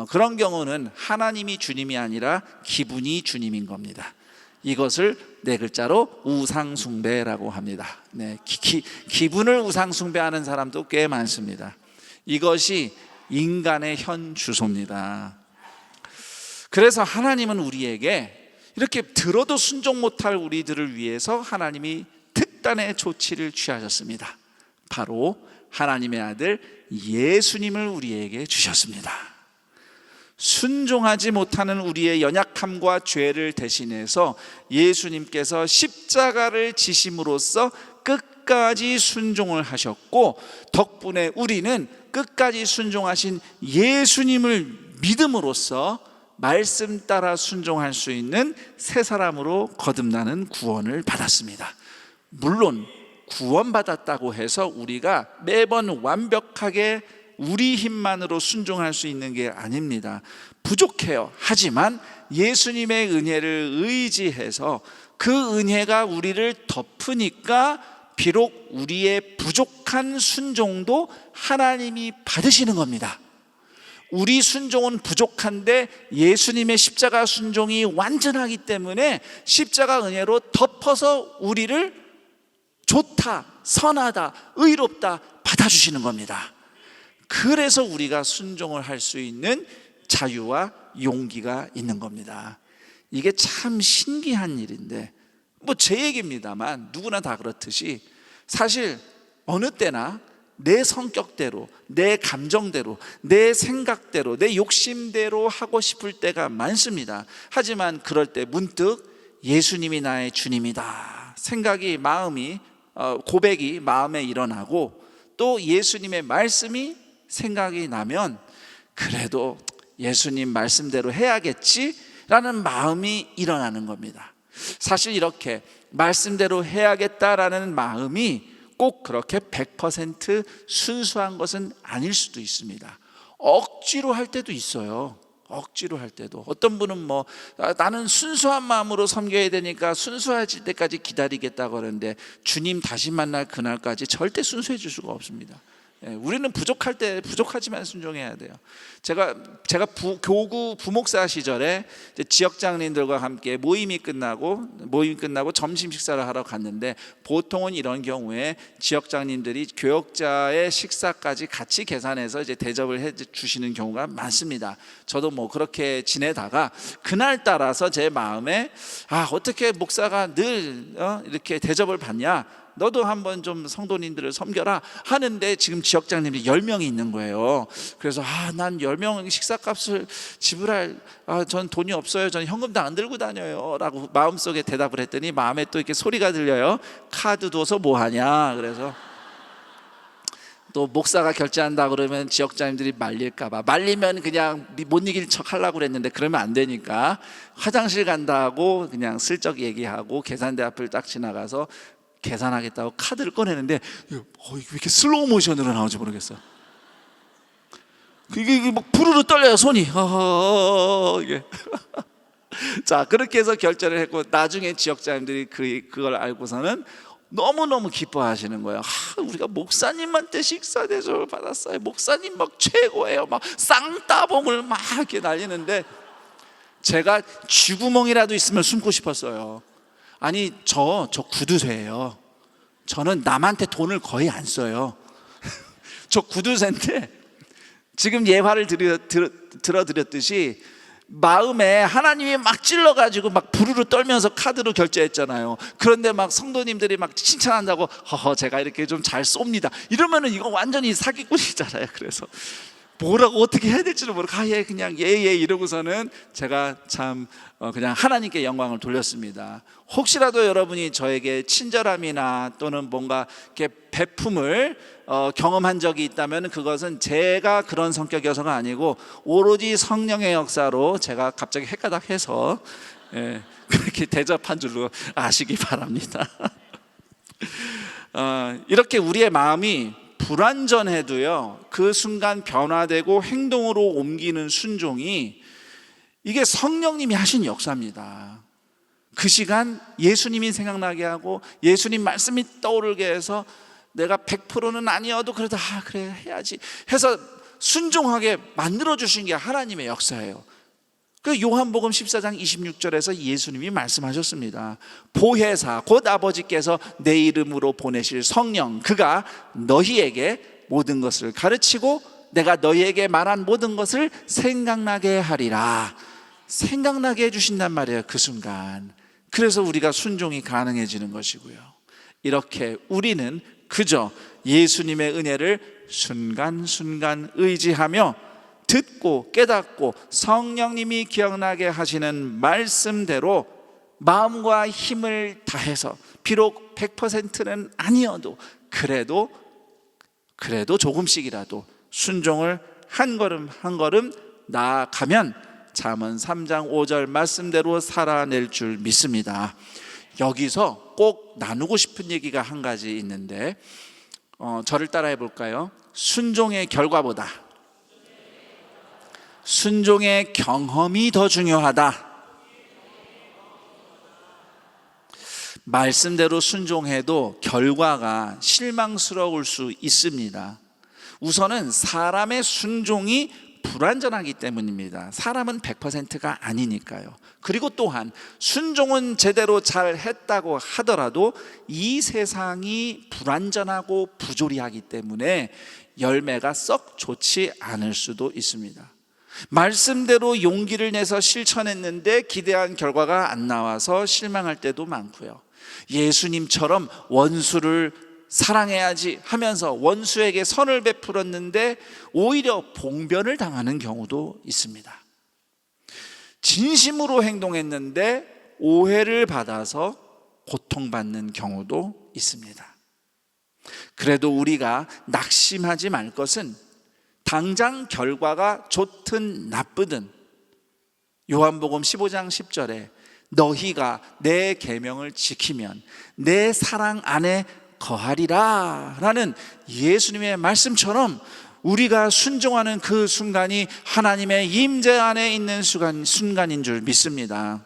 그런 경우는 하나님이 주님이 아니라 기분이 주님인 겁니다. 이것을 네 글자로 우상숭배라고 합니다. 네, 기분을 우상숭배하는 사람도 꽤 많습니다. 이것이 인간의 현 주소입니다. 그래서 하나님은 우리에게 이렇게 들어도 순종 못할 우리들을 위해서 하나님이 특단의 조치를 취하셨습니다. 바로 하나님의 아들 예수님을 우리에게 주셨습니다. 순종하지 못하는 우리의 연약함과 죄를 대신해서 예수님께서 십자가를 지심으로써 끝까지 순종을 하셨고, 덕분에 우리는 끝까지 순종하신 예수님을 믿음으로써 말씀 따라 순종할 수 있는 새 사람으로 거듭나는 구원을 받았습니다. 물론 구원받았다고 해서 우리가 매번 완벽하게 우리 힘만으로 순종할 수 있는 게 아닙니다. 부족해요. 하지만 예수님의 은혜를 의지해서 그 은혜가 우리를 덮으니까 비록 우리의 부족한 순종도 하나님이 받으시는 겁니다. 우리 순종은 부족한데 예수님의 십자가 순종이 완전하기 때문에 십자가 은혜로 덮어서 우리를 좋다, 선하다, 의롭다 받아주시는 겁니다. 그래서 우리가 순종을 할 수 있는 자유와 용기가 있는 겁니다. 이게 참 신기한 일인데, 제 얘기입니다만 누구나 다 그렇듯이 사실 어느 때나 내 성격대로, 내 감정대로, 내 생각대로, 내 욕심대로 하고 싶을 때가 많습니다. 하지만 그럴 때 문득 예수님이 나의 주님이다 생각이, 고백이 마음에 일어나고, 또 예수님의 말씀이 생각이 나면 그래도 예수님 말씀대로 해야겠지라는 마음이 일어나는 겁니다. 사실 이렇게 말씀대로 해야겠다라는 마음이 꼭 그렇게 100% 순수한 것은 아닐 수도 있습니다. 억지로 할 때도 있어요. 억지로 할 때도. 어떤 분은 뭐 나는 순수한 마음으로 섬겨야 되니까 순수해질 때까지 기다리겠다고 하는데 주님 다시 만날 그날까지 절대 순수해질 수가 없습니다. 우리는 부족할 때 부족하지만 순종해야 돼요. 제가 교구 부목사 시절에 이제 지역장님들과 함께 모임이 끝나고 점심 식사를 하러 갔는데, 보통은 이런 경우에 지역장님들이 교역자의 식사까지 같이 계산해서 이제 대접을 해 주시는 경우가 많습니다. 저도 뭐 그렇게 지내다가 그날 따라서 제 마음에 어떻게 목사가 늘 이렇게 대접을 받냐, 너도 한번 좀 성도님들을 섬겨라 하는데 지금 지역장님이 10명이 있는 거예요. 그래서 난 10명 식사값을 지불할 전 돈이 없어요. 저는 현금도 안 들고 다녀요 라고 마음속에 대답을 했더니 마음에 또 이렇게 소리가 들려요. 카드 둬서 뭐하냐. 그래서 또 목사가 결제한다 그러면 지역장님들이 말릴까 봐, 말리면 그냥 못 이길 척 하려고 그랬는데 그러면 안 되니까 화장실 간다고 그냥 슬쩍 얘기하고 계산대 앞을 딱 지나가서 계산하겠다고 카드를 꺼내는데 왜 이렇게 슬로우 모션으로 나오는지 모르겠어. 이게 막 부르르 떨려요, 손이. 이게. 자, 그렇게 해서 결제를 했고, 나중에 지역장님들이 그걸 알고서는 너무너무 기뻐하시는 거예요. 우리가 목사님한테 식사 대접을 받았어요. 목사님 막 최고예요. 막 쌍따봉을 막 이렇게 날리는데 제가 쥐구멍이라도 있으면 숨고 싶었어요. 아니 저 구두쇠예요. 저는 남한테 돈을 거의 안 써요. 저 구두쇠인데 지금 예화를 들어드렸듯이 마음에 하나님이 막 찔러가지고 막 부르르 떨면서 카드로 결제했잖아요. 그런데 막 성도님들이 막 칭찬한다고 제가 이렇게 좀 잘 쏩니다 이러면은 이거 완전히 사기꾼이잖아요. 그래서 뭐라고 어떻게 해야 될지를 모르고 그냥 예 이러고서는 제가 참 그냥 하나님께 영광을 돌렸습니다. 혹시라도 여러분이 저에게 친절함이나 또는 뭔가 이렇게 베품을 경험한 적이 있다면 그것은 제가 그런 성격이어서가 아니고 오로지 성령의 역사로 제가 갑자기 헷가닥해서 그렇게 대접한 줄로 아시기 바랍니다. 이렇게 우리의 마음이 불완전해도요, 그 순간 변화되고 행동으로 옮기는 순종이 이게 성령님이 하신 역사입니다. 그 시간 예수님이 생각나게 하고 예수님 말씀이 떠오르게 해서 내가 100%는 아니어도 그래도 그래 해야지 해서 순종하게 만들어주신 게 하나님의 역사예요. 그 요한복음 14장 26절에서 예수님이 말씀하셨습니다. 보혜사 곧 아버지께서 내 이름으로 보내실 성령, 그가 너희에게 모든 것을 가르치고 내가 너희에게 말한 모든 것을 생각나게 하리라. 생각나게 해주신단 말이에요, 그 순간. 그래서 우리가 순종이 가능해지는 것이고요. 이렇게 우리는 그저 예수님의 은혜를 순간순간 의지하며 듣고 깨닫고 성령님이 기억나게 하시는 말씀대로 마음과 힘을 다해서 비록 100%는 아니어도 그래도 조금씩이라도 순종을 한 걸음 한 걸음 나아가면 잠언 3장 5절 말씀대로 살아낼 줄 믿습니다. 여기서 꼭 나누고 싶은 얘기가 한 가지 있는데 저를 따라해 볼까요? 순종의 결과보다 순종의 경험이 더 중요하다. 말씀대로 순종해도 결과가 실망스러울 수 있습니다. 우선은 사람의 순종이 불완전하기 때문입니다. 사람은 100%가 아니니까요. 그리고 또한 순종은 제대로 잘 했다고 하더라도 이 세상이 불완전하고 부조리하기 때문에 열매가 썩 좋지 않을 수도 있습니다. 말씀대로 용기를 내서 실천했는데 기대한 결과가 안 나와서 실망할 때도 많고요. 예수님처럼 원수를 사랑해야지 하면서 원수에게 선을 베풀었는데 오히려 봉변을 당하는 경우도 있습니다. 진심으로 행동했는데 오해를 받아서 고통받는 경우도 있습니다. 그래도 우리가 낙심하지 말 것은 당장 결과가 좋든 나쁘든 요한복음 15장 10절에 너희가 내 계명을 지키면 내 사랑 안에 거하리라 라는 예수님의 말씀처럼 우리가 순종하는 그 순간이 하나님의 임재 안에 있는 순간인 줄 믿습니다.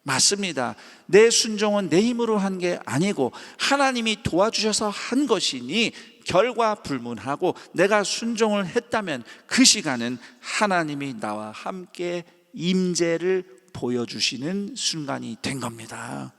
맞습니다. 내 순종은 내 힘으로 한 게 아니고 하나님이 도와주셔서 한 것이니 결과 불문하고 내가 순종을 했다면 그 시간은 하나님이 나와 함께 임재를 보여주시는 순간이 된 겁니다.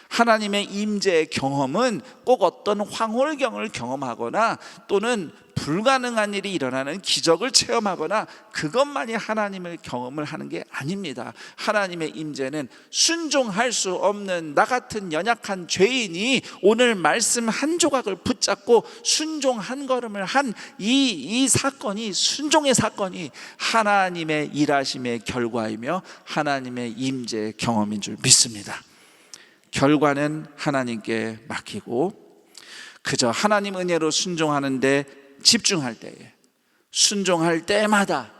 하나님의 임재의 경험은 꼭 어떤 황홀경을 경험하거나 또는 불가능한 일이 일어나는 기적을 체험하거나 그것만이 하나님을 경험을 하는 게 아닙니다. 하나님의 임재는 순종할 수 없는 나 같은 연약한 죄인이 오늘 말씀 한 조각을 붙잡고 순종 한 걸음을 한 이 사건이, 순종의 사건이 하나님의 일하심의 결과이며 하나님의 임재의 경험인 줄 믿습니다. 결과는 하나님께 맡기고 그저 하나님 은혜로 순종하는데 집중할 때에, 순종할 때마다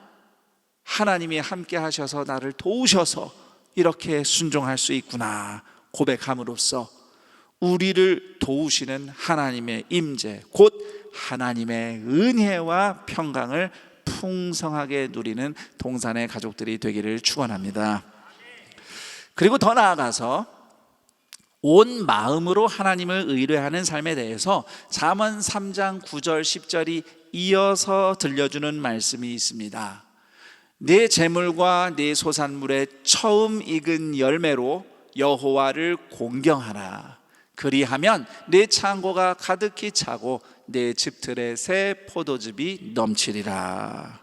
하나님이 함께 하셔서 나를 도우셔서 이렇게 순종할 수 있구나 고백함으로써 우리를 도우시는 하나님의 임재, 곧 하나님의 은혜와 평강을 풍성하게 누리는 동산의 가족들이 되기를 축원합니다. 그리고 더 나아가서 온 마음으로 하나님을 의뢰하는 삶에 대해서 잠언 3장 9절 10절이 이어서 들려주는 말씀이 있습니다. 내 재물과 내 소산물의 처음 익은 열매로 여호와를 공경하라. 그리하면 내 창고가 가득히 차고 내 집틀에 새 포도즙이 넘치리라.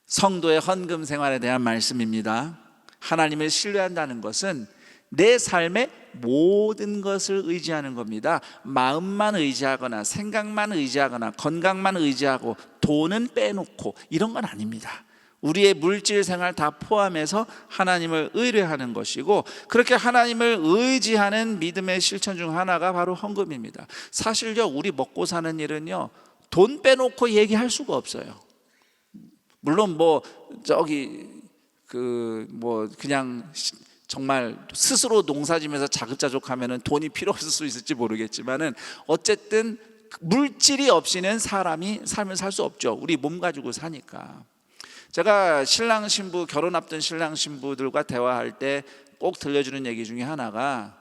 성도의 헌금 생활에 대한 말씀입니다. 하나님을 신뢰한다는 것은 내 삶의 모든 것을 의지하는 겁니다. 마음만 의지하거나 생각만 의지하거나 건강만 의지하고 돈은 빼놓고 이런 건 아닙니다. 우리의 물질 생활 다 포함해서 하나님을 의뢰하는 것이고, 그렇게 하나님을 의지하는 믿음의 실천 중 하나가 바로 헌금입니다. 사실요, 우리 먹고 사는 일은요, 돈 빼놓고 얘기할 수가 없어요. 물론 그냥 정말 스스로 농사지면서 자급자족하면 돈이 필요 없을 수 있을지 모르겠지만은 어쨌든 물질이 없이는 사람이 삶을 살 수 없죠. 우리 몸 가지고 사니까. 제가 신랑 신부, 결혼 앞둔 신랑 신부들과 대화할 때 꼭 들려주는 얘기 중에 하나가,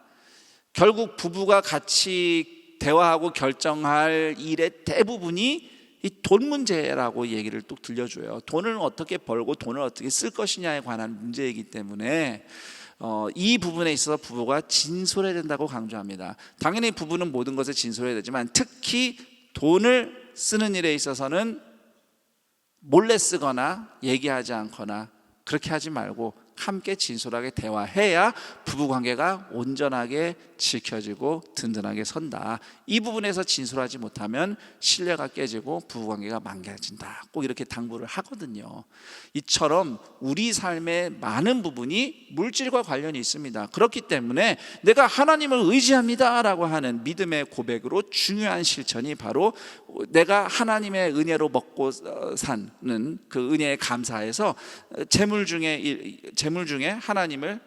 결국 부부가 같이 대화하고 결정할 일의 대부분이 이 돈 문제라고 얘기를 또 들려줘요. 돈을 어떻게 벌고 돈을 어떻게 쓸 것이냐에 관한 문제이기 때문에 이 부분에 있어서 부부가 진솔해야 된다고 강조합니다. 당연히 부부는 모든 것에 진솔해야 되지만 특히 돈을 쓰는 일에 있어서는 몰래 쓰거나 얘기하지 않거나 그렇게 하지 말고 함께 진솔하게 대화해야 부부관계가 온전하게 지켜지고 든든하게 선다. 이 부분에서 진솔하지 못하면 신뢰가 깨지고 부부관계가 망가진다. 꼭 이렇게 당부를 하거든요. 이처럼 우리 삶의 많은 부분이 물질과 관련이 있습니다. 그렇기 때문에 내가 하나님을 의지합니다 라고 하는 믿음의 고백으로 중요한 실천이 바로 내가 하나님의 은혜로 먹고 사는 그 은혜에 감사해서 재물 중에 하나님을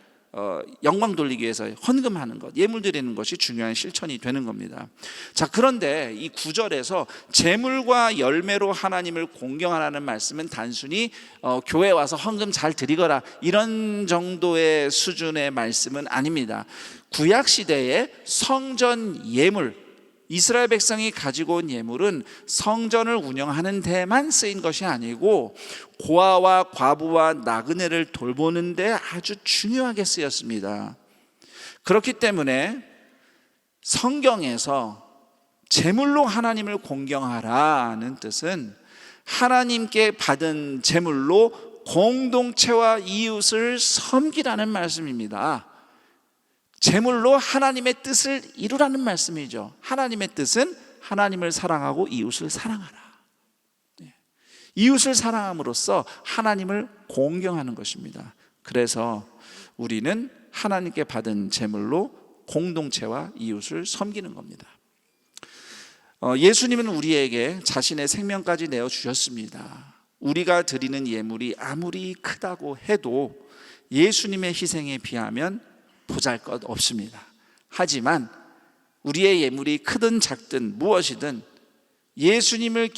영광 돌리기 위해서 헌금하는 것, 예물 드리는 것이 중요한 실천이 되는 겁니다. 자, 그런데 이 9절에서 재물과 열매로 하나님을 공경하라는 말씀은 단순히 교회 와서 헌금 잘 드리거라 이런 정도의 수준의 말씀은 아닙니다. 구약 시대의 성전 예물, 이스라엘 백성이 가지고 온 예물은 성전을 운영하는 데만 쓰인 것이 아니고 고아와 과부와 나그네를 돌보는 데 아주 중요하게 쓰였습니다. 그렇기 때문에 성경에서 제물로 하나님을 공경하라는 뜻은 하나님께 받은 제물로 공동체와 이웃을 섬기라는 말씀입니다. 제물로 하나님의 뜻을 이루라는 말씀이죠. 하나님의 뜻은 하나님을 사랑하고 이웃을 사랑하라. 이웃을 사랑함으로써 하나님을 공경하는 것입니다. 그래서 우리는 하나님께 받은 제물로 공동체와 이웃을 섬기는 겁니다. 예수님은 우리에게 자신의 생명까지 내어주셨습니다. 우리가 드리는 예물이 아무리 크다고 해도 예수님의 희생에 비하면 보잘것 없습니다. 하지만 우리의 예물이 크든 작든 무엇이든 예수님을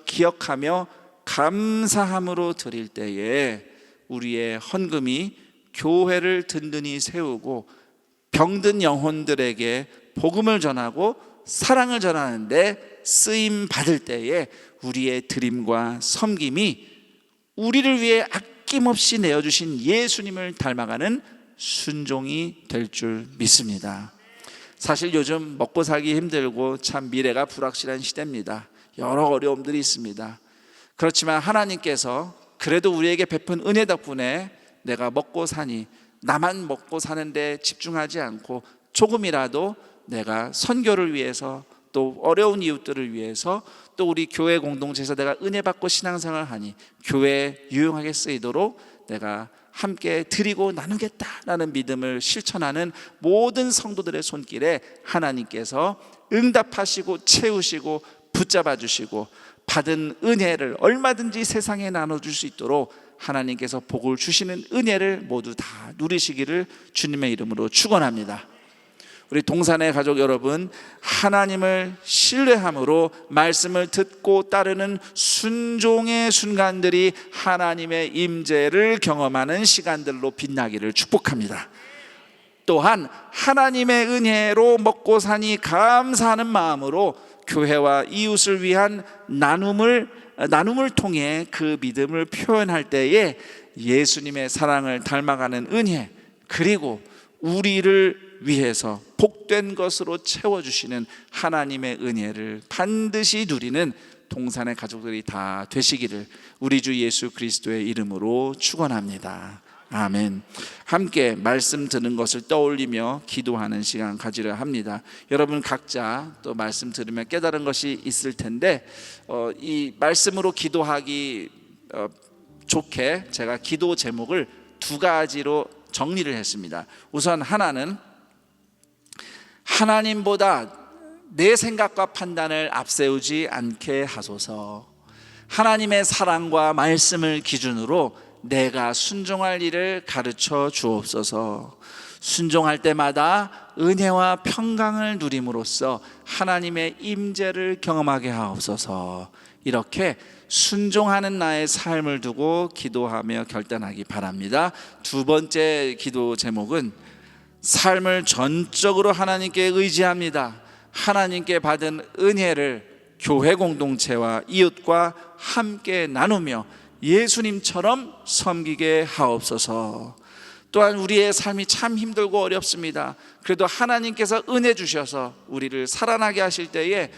기억하며 감사함으로 드릴 때에 우리의 헌금이 교회를 든든히 세우고 병든 영혼들에게 복음을 전하고 사랑을 전하는데 쓰임 받을 때에 우리의 드림과 섬김이 우리를 위해 아낌없이 내어주신 예수님을 닮아가는 순종이 될 줄 믿습니다. 사실 요즘 먹고 살기 힘들고 참 미래가 불확실한 시대입니다. 여러 어려움들이 있습니다. 그렇지만 하나님께서 그래도 우리에게 베푼 은혜 덕분에 내가 먹고 사니 나만 먹고 사는데 집중하지 않고 조금이라도 내가 선교를 위해서 또 어려운 이웃들을 위해서 또 우리 교회 공동체에서 내가 은혜 받고 신앙생활을 하니 교회에 유용하게 쓰이도록 내가 함께 드리고 나누겠다라는 믿음을 실천하는 모든 성도들의 손길에 하나님께서 응답하시고 채우시고 붙잡아 주시고 받은 은혜를 얼마든지 세상에 나눠줄 수 있도록 하나님께서 복을 주시는 은혜를 모두 다 누리시기를 주님의 이름으로 축원합니다. 우리 동산의 가족 여러분, 하나님을 신뢰함으로 말씀을 듣고 따르는 순종의 순간들이 하나님의 임재를 경험하는 시간들로 빛나기를 축복합니다. 또한 하나님의 은혜로 먹고 사니 감사하는 마음으로 교회와 이웃을 위한 나눔을 통해 그 믿음을 표현할 때에 예수님의 사랑을 닮아가는 은혜, 그리고 우리를 위해서 복된 것으로 채워주시는 하나님의 은혜를 반드시 누리는 동산의 가족들이 다 되시기를 우리 주 예수 그리스도의 이름으로 축원합니다. 아멘. 함께 말씀 듣는 것을 떠올리며 기도하는 시간 가지려 합니다. 여러분 각자 또 말씀 들으며 깨달은 것이 있을 텐데 이 말씀으로 기도하기 좋게 제가 기도 제목을 두 가지로 정리를 했습니다. 우선 하나는 하나님보다 내 생각과 판단을 앞세우지 않게 하소서. 하나님의 사랑과 말씀을 기준으로 내가 순종할 일을 가르쳐 주옵소서. 순종할 때마다 은혜와 평강을 누림으로써 하나님의 임재를 경험하게 하옵소서. 이렇게 순종하는 나의 삶을 두고 기도하며 결단하기 바랍니다. 두 번째 기도 제목은 삶을 전적으로 하나님께 의지합니다. 하나님께 받은 은혜를 교회 공동체와 이웃과 함께 나누며 예수님처럼 섬기게 하옵소서. 또한 우리의 삶이 참 힘들고 어렵습니다. 그래도 하나님께서 은혜 주셔서 우리를 살아나게 하실 때에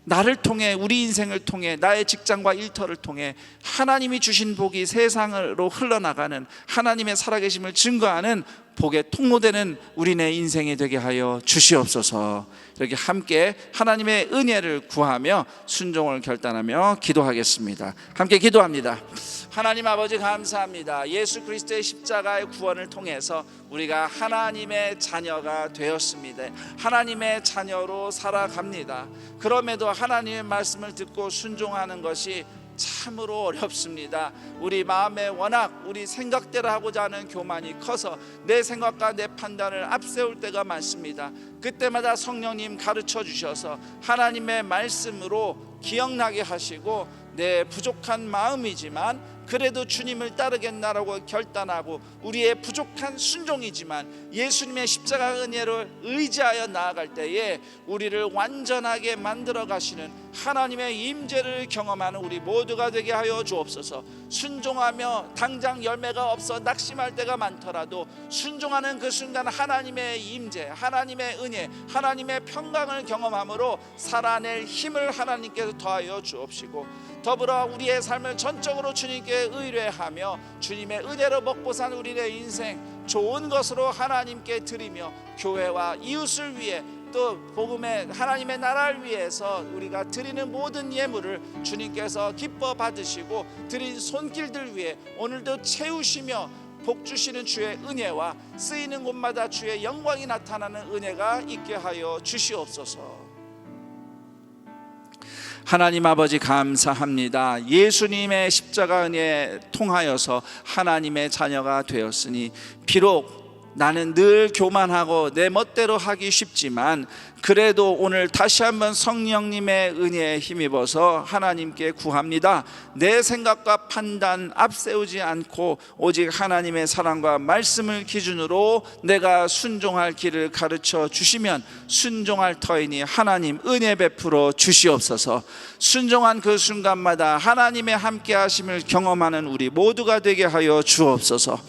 나를 통해, 우리 인생을 통해, 나의 직장과 일터를 통해 하나님이 주신 복이 세상으로 흘러나가는, 하나님의 살아계심을 증거하는 복의 통로되는 우리네 인생이 되게 하여 주시옵소서. 이렇게 함께 하나님의 은혜를 구하며 순종을 결단하며 기도하겠습니다. 함께 기도합니다. 하나님 아버지 감사합니다. 예수 그리스도의 십자가의 구원을 통해서 우리가 하나님의 자녀가 되었습니다. 하나님의 자녀로 살아갑니다. 그럼에도 하나님의 말씀을 듣고 순종하는 것이 참으로 어렵습니다. 우리 마음에 워낙 우리 생각대로 하고자 하는 교만이 커서 내 생각과 내 판단을 앞세울 때가 많습니다. 그때마다 성령님 가르쳐 주셔서 하나님의 말씀으로 기억나게 하시고 내 부족한 마음이지만 그래도 주님을 따르겠나라고 결단하고 우리의 부족한 순종이지만 예수님의 십자가 은혜를 의지하여 나아갈 때에 우리를 완전하게 만들어 가시는 하나님의 임재를 경험하는 우리 모두가 되게 하여 주옵소서. 순종하며 당장 열매가 없어 낙심할 때가 많더라도 순종하는 그 순간 하나님의 임재, 하나님의 은혜, 하나님의 평강을 경험함으로 살아낼 힘을 하나님께서 더하여 주옵시고 더불어 우리의 삶을 전적으로 주님께 의뢰하며 주님의 은혜로 먹고 산 우리의 인생 좋은 것으로 하나님께 드리며 교회와 이웃을 위해 또 복음의 하나님의 나라를 위해서 우리가 드리는 모든 예물을 주님께서 기뻐 받으시고 드린 손길들 위해 오늘도 채우시며 복 주시는 주의 은혜와 쓰이는 곳마다 주의 영광이 나타나는 은혜가 있게 하여 주시옵소서. 하나님 아버지 감사합니다. 예수님의 십자가 은혜에 통하여서 하나님의 자녀가 되었으니 비록 나는 늘 교만하고 내 멋대로 하기 쉽지만 그래도 오늘 다시 한번 성령님의 은혜에 힘입어서 하나님께 구합니다. 내 생각과 판단 앞세우지 않고 오직 하나님의 사랑과 말씀을 기준으로 내가 순종할 길을 가르쳐 주시면 순종할 터이니 하나님 은혜 베풀어 주시옵소서. 순종한 그 순간마다 하나님의 함께 하심을 경험하는 우리 모두가 되게 하여 주옵소서.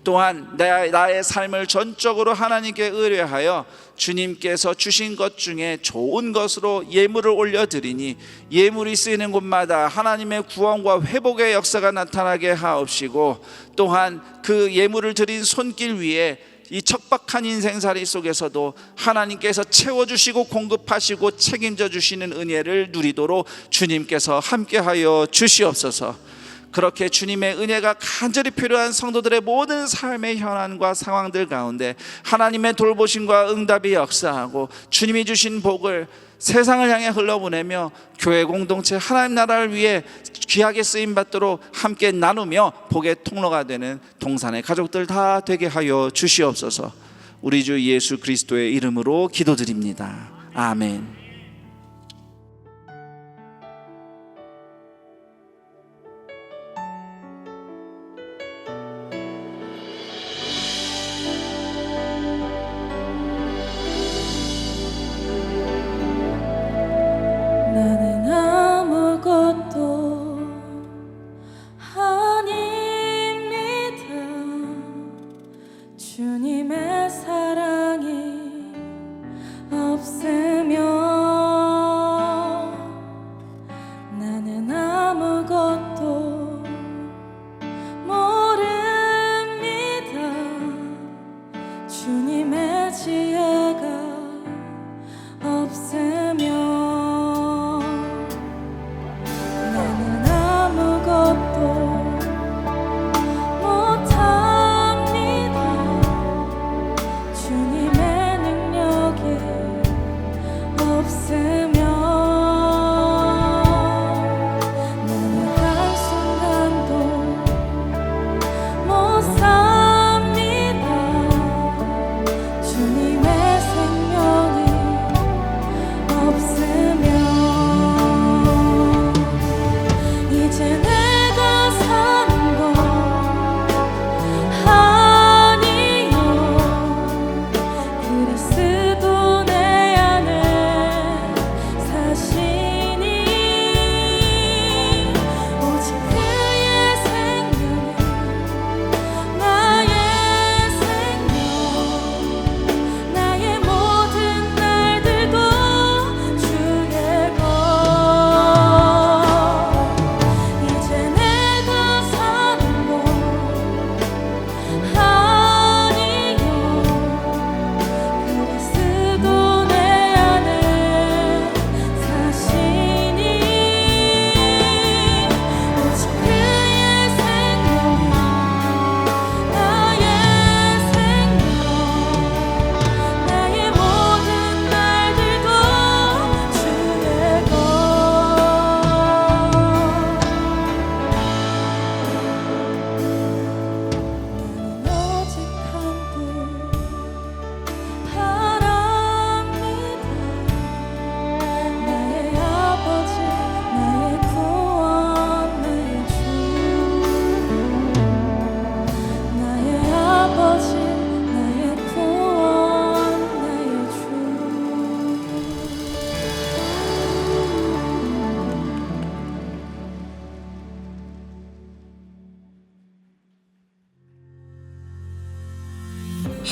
또한 나의 삶을 전적으로 하나님께 의뢰하여 주님께서 주신 것 중에 좋은 것으로 예물을 올려드리니 예물이 쓰이는 곳마다 하나님의 구원과 회복의 역사가 나타나게 하옵시고, 또한 그 예물을 드린 손길 위에 이 척박한 인생살이 속에서도 하나님께서 채워주시고 공급하시고 책임져 주시는 은혜를 누리도록 주님께서 함께하여 주시옵소서. 그렇게 주님의 은혜가 간절히 필요한 성도들의 모든 삶의 현안과 상황들 가운데 하나님의 돌보심과 응답이 역사하고 주님이 주신 복을 세상을 향해 흘러보내며 교회 공동체 하나님 나라를 위해 귀하게 쓰임받도록 함께 나누며 복의 통로가 되는 동산의 가족들 다 되게 하여 주시옵소서. 우리 주 예수 그리스도의 이름으로 기도드립니다. 아멘. 나는 아무것도 아닙니다. 주님의 사랑이 없으면 나는 아무것도 모릅니다. 주님의 지혜가 없으면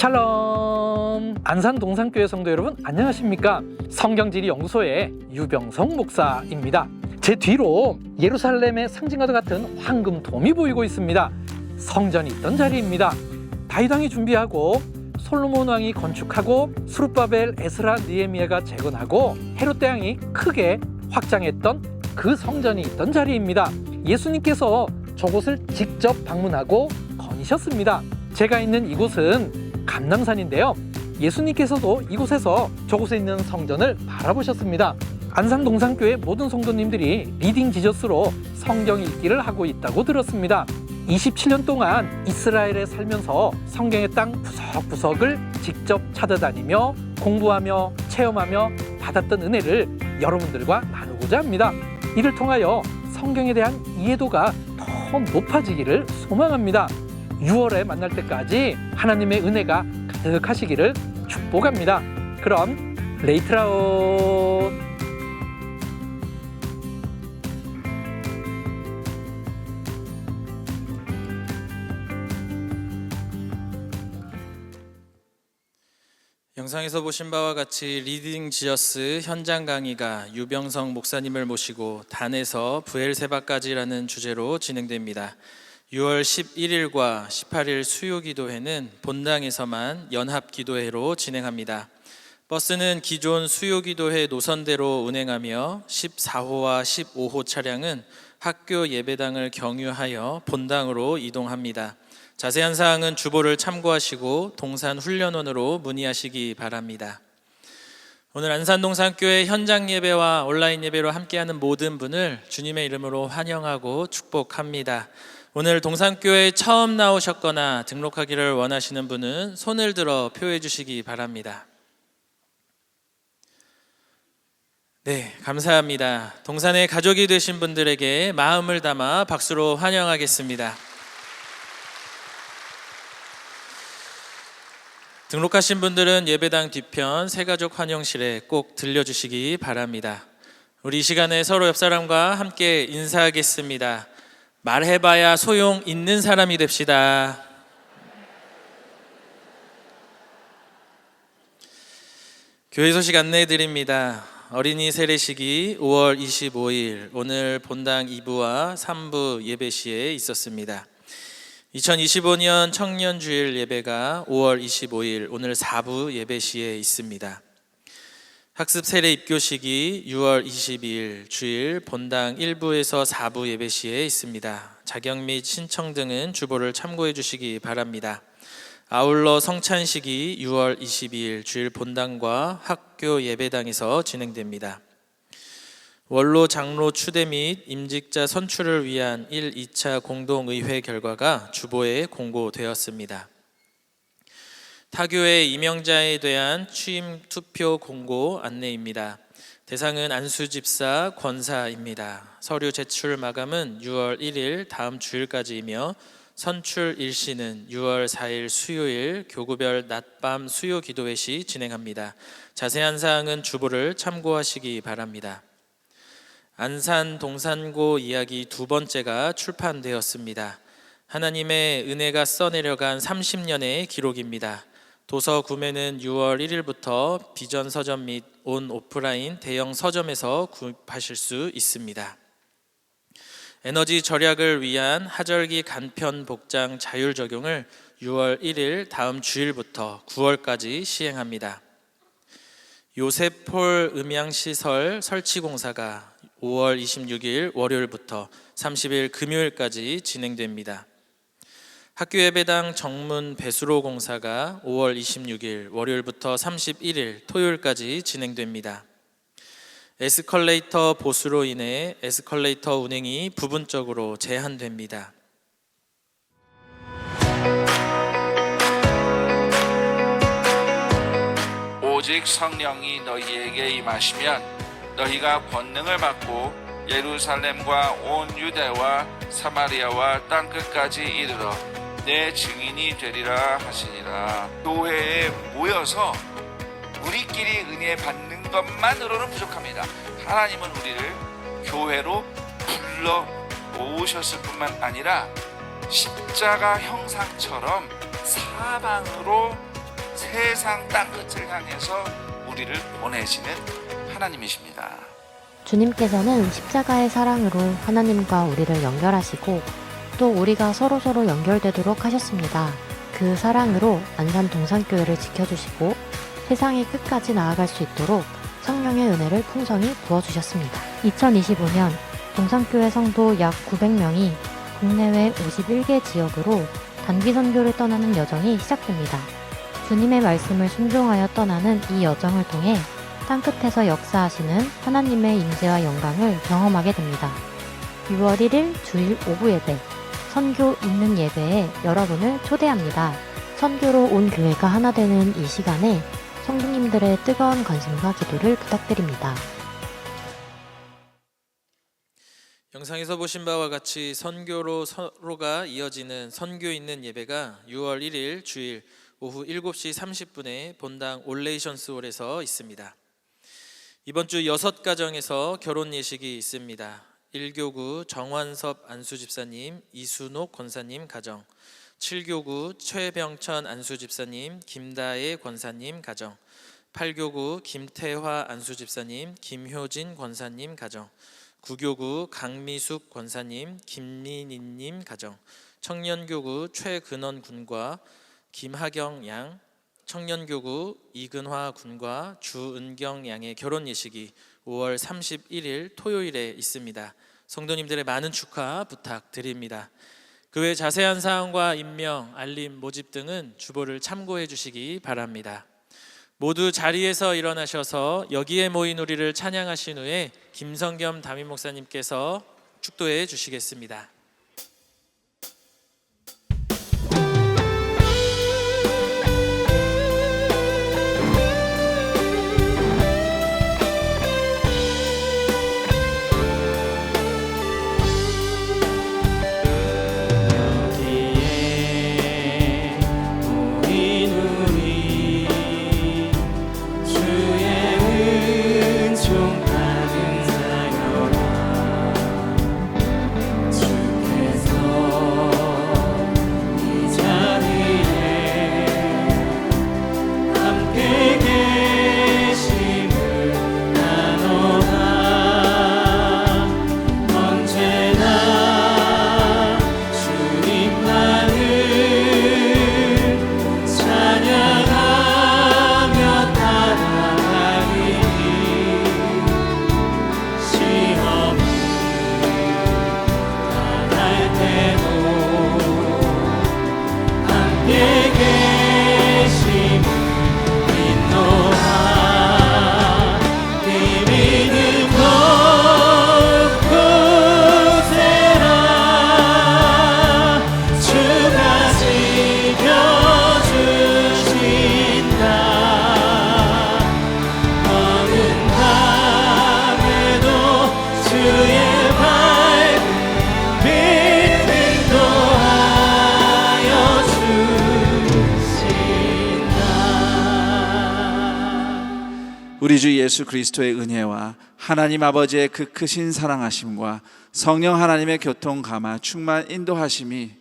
샬롬, 안산 동산교회 성도 여러분 안녕하십니까? 성경지리 연구소의 유병성 목사입니다. 제 뒤로 예루살렘의 상징과도 같은 황금돔이 보이고 있습니다. 성전이 있던 자리입니다. 다윗 왕이 준비하고 솔로몬 왕이 건축하고 스룹바벨, 에스라, 느헤미야가 재건하고 헤롯 대왕이 크게 확장했던 그 성전이 있던 자리입니다. 예수님께서 저곳을 직접 방문하고 거니셨습니다. 제가 있는 이곳은 감남산인데요. 예수님께서도 이곳에서 저곳에 있는 성전을 바라보셨습니다. 안산 동산교회 모든 성도님들이 리딩 지저스로 성경 읽기를 하고 있다고 들었습니다. 27년 동안 이스라엘에 살면서 성경의 땅 구석구석을 직접 찾아다니며 공부하며 체험하며 받았던 은혜를 여러분들과 나누고자 합니다. 이를 통하여 성경에 대한 이해도가 더 높아지기를 소망합니다. 6월에 만날 때까지 하나님의 은혜가 가득하시기를 축복합니다. 그럼 레이트라웃. 영상에서 보신 바와 같이 리딩 지어스 현장 강의가 유병성 목사님을 모시고 단에서 부엘세바까지라는 주제로 진행됩니다. 6월 11일과 18일 수요기도회는 본당에서만 연합기도회로 진행합니다. 버스는 기존 수요기도회 노선대로 운행하며 14호와 15호 차량은 학교 예배당을 경유하여 본당으로 이동합니다. 자세한 사항은 주보를 참고하시고 동산훈련원으로 문의하시기 바랍니다. 오늘 안산동산교회 현장 예배와 온라인 예배로 함께하는 모든 분을 주님의 이름으로 환영하고 축복합니다. 오늘 동산교회에 처음 나오셨거나 등록하기를 원하시는 분은 손을 들어 표해 주시기 바랍니다. 네, 감사합니다. 동산의 가족이 되신 분들에게 마음을 담아 박수로 환영하겠습니다. 등록하신 분들은 예배당 뒤편 새가족 환영실에 꼭 들려주시기 바랍니다. 우리 이 시간에 서로 옆 사람과 함께 인사하겠습니다. 말해봐야 소용 있는 사람이 됩시다. 교회 소식 안내해 드립니다. 어린이 세례식이 5월 25일 오늘 본당 2부와 3부 예배 시에 있었습니다. 2025년 청년주일 예배가 5월 25일 오늘 4부 예배 시에 있습니다. 학습 세례 입교식이 6월 22일 주일 본당 1부에서 4부 예배 시에 있습니다. 자격 및 신청 등은 주보를 참고해 주시기 바랍니다. 아울러 성찬식이 6월 22일 주일 본당과 학교 예배당에서 진행됩니다. 원로 장로 추대 및 임직자 선출을 위한 1, 2차 공동의회 결과가 주보에 공고되었습니다. 타교회 임명자에 대한 취임 투표 공고 안내입니다. 대상은 안수집사 권사입니다. 서류 제출 마감은 6월 1일 다음 주일까지이며 선출 일시는 6월 4일 수요일 교구별 낮밤 수요 기도회 시 진행합니다. 자세한 사항은 주보를 참고하시기 바랍니다. 안산 동산고 이야기 두 번째가 출판되었습니다. 하나님의 은혜가 써내려간 30년의 기록입니다. 도서 구매는 6월 1일부터 비전 서점 및 온 오프라인 대형 서점에서 구입하실 수 있습니다. 에너지 절약을 위한 하절기 간편 복장 자율 적용을 6월 1일 다음 주일부터 9월까지 시행합니다. 요셉폴 음향시설 설치 공사가 5월 26일 월요일부터 30일 금요일까지 진행됩니다. 학교 예배당 정문 배수로 공사가 5월 26일 월요일부터 31일 토요일까지 진행됩니다. 에스컬레이터 보수로 인해 에스컬레이터 운행이 부분적으로 제한됩니다. 오직 성령이 너희에게 임하시면 너희가 권능을 받고 예루살렘과 온 유대와 사마리아와 땅끝까지 이르러 내 증인이 되리라 하시니라. 교회에 모여서 우리끼리 은혜 받는 것만으로는 부족합니다. 하나님은 우리를 교회로 불러 모으셨을 뿐만 아니라 십자가 형상처럼 사방으로 세상 땅끝을 향해서 우리를 보내시는 하나님이십니다. 주님께서는 십자가의 사랑으로 하나님과 우리를 연결하시고 또 우리가 서로서로 연결되도록 하셨습니다. 그 사랑으로 안산 동산교회를 지켜주시고 세상의 끝까지 나아갈 수 있도록 성령의 은혜를 풍성히 부어주셨습니다. 2025년 동산교회 성도 약 900명이 국내외 51개 지역으로 단기 선교를 떠나는 여정이 시작됩니다. 주님의 말씀을 순종하여 떠나는 이 여정을 통해 땅끝에서 역사하시는 하나님의 임재와 영광을 경험하게 됩니다. 6월 1일 주일 오후 예배, 선교 있는 예배에 여러분을 초대합니다. 선교로 온 교회가 하나 되는 이 시간에 성도님들의 뜨거운 관심과 기도를 부탁드립니다. 영상에서 보신 바와 같이 선교로 서로가 이어지는 선교 있는 예배가 6월 1일 주일 오후 7시 30분에 본당 올레이션스홀에서 있습니다. 이번 주 6가정에서 결혼 예식이 있습니다. 1교구 정환섭 안수집사님, 이순옥 권사님 가정, 7교구 최병천 안수집사님, 김다혜 권사님 가정, 8교구 김태화 안수집사님, 김효진 권사님 가정, 9교구 강미숙 권사님, 김민희님 가정, 청년교구 최근원 군과 김하경 양, 청년교구 이근화 군과 주은경 양의 결혼 예식이 5월 31일 토요일에 있습니다. 성도님들의 많은 축하 부탁드립니다. 그 외 자세한 사항과 임명, 알림, 모집 등은 주보를 참고해 주시기 바랍니다. 모두 자리에서 일어나셔서 여기에 모인 우리를 찬양하신 후에 김성겸 담임 목사님께서 축도해 주시겠습니다. 우리 주 예수 그리스도의 은혜와 하나님 아버지의 그 크신 사랑하심과 성령 하나님의 교통 감화 충만 인도하심이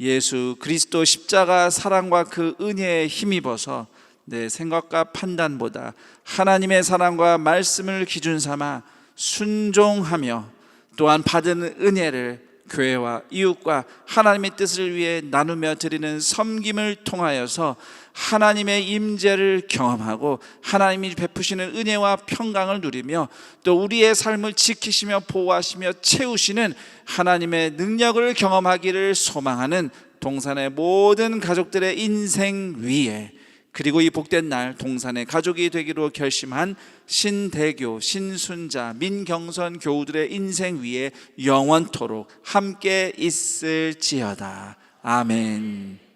예수 그리스도 십자가 사랑과 그 은혜에 힘입어서 내 생각과 판단보다 하나님의 사랑과 말씀을 기준 삼아 순종하며 또한 받은 은혜를 교회와 이웃과 하나님의 뜻을 위해 나누며 드리는 섬김을 통하여서 하나님의 임재를 경험하고 하나님이 베푸시는 은혜와 평강을 누리며 또 우리의 삶을 지키시며 보호하시며 채우시는 하나님의 능력을 경험하기를 소망하는 동산의 모든 가족들의 인생 위에, 그리고 이 복된 날 동산의 가족이 되기로 결심한 신대교, 신순자, 민경선 교우들의 인생 위에 영원토록 함께 있을지어다. 아멘.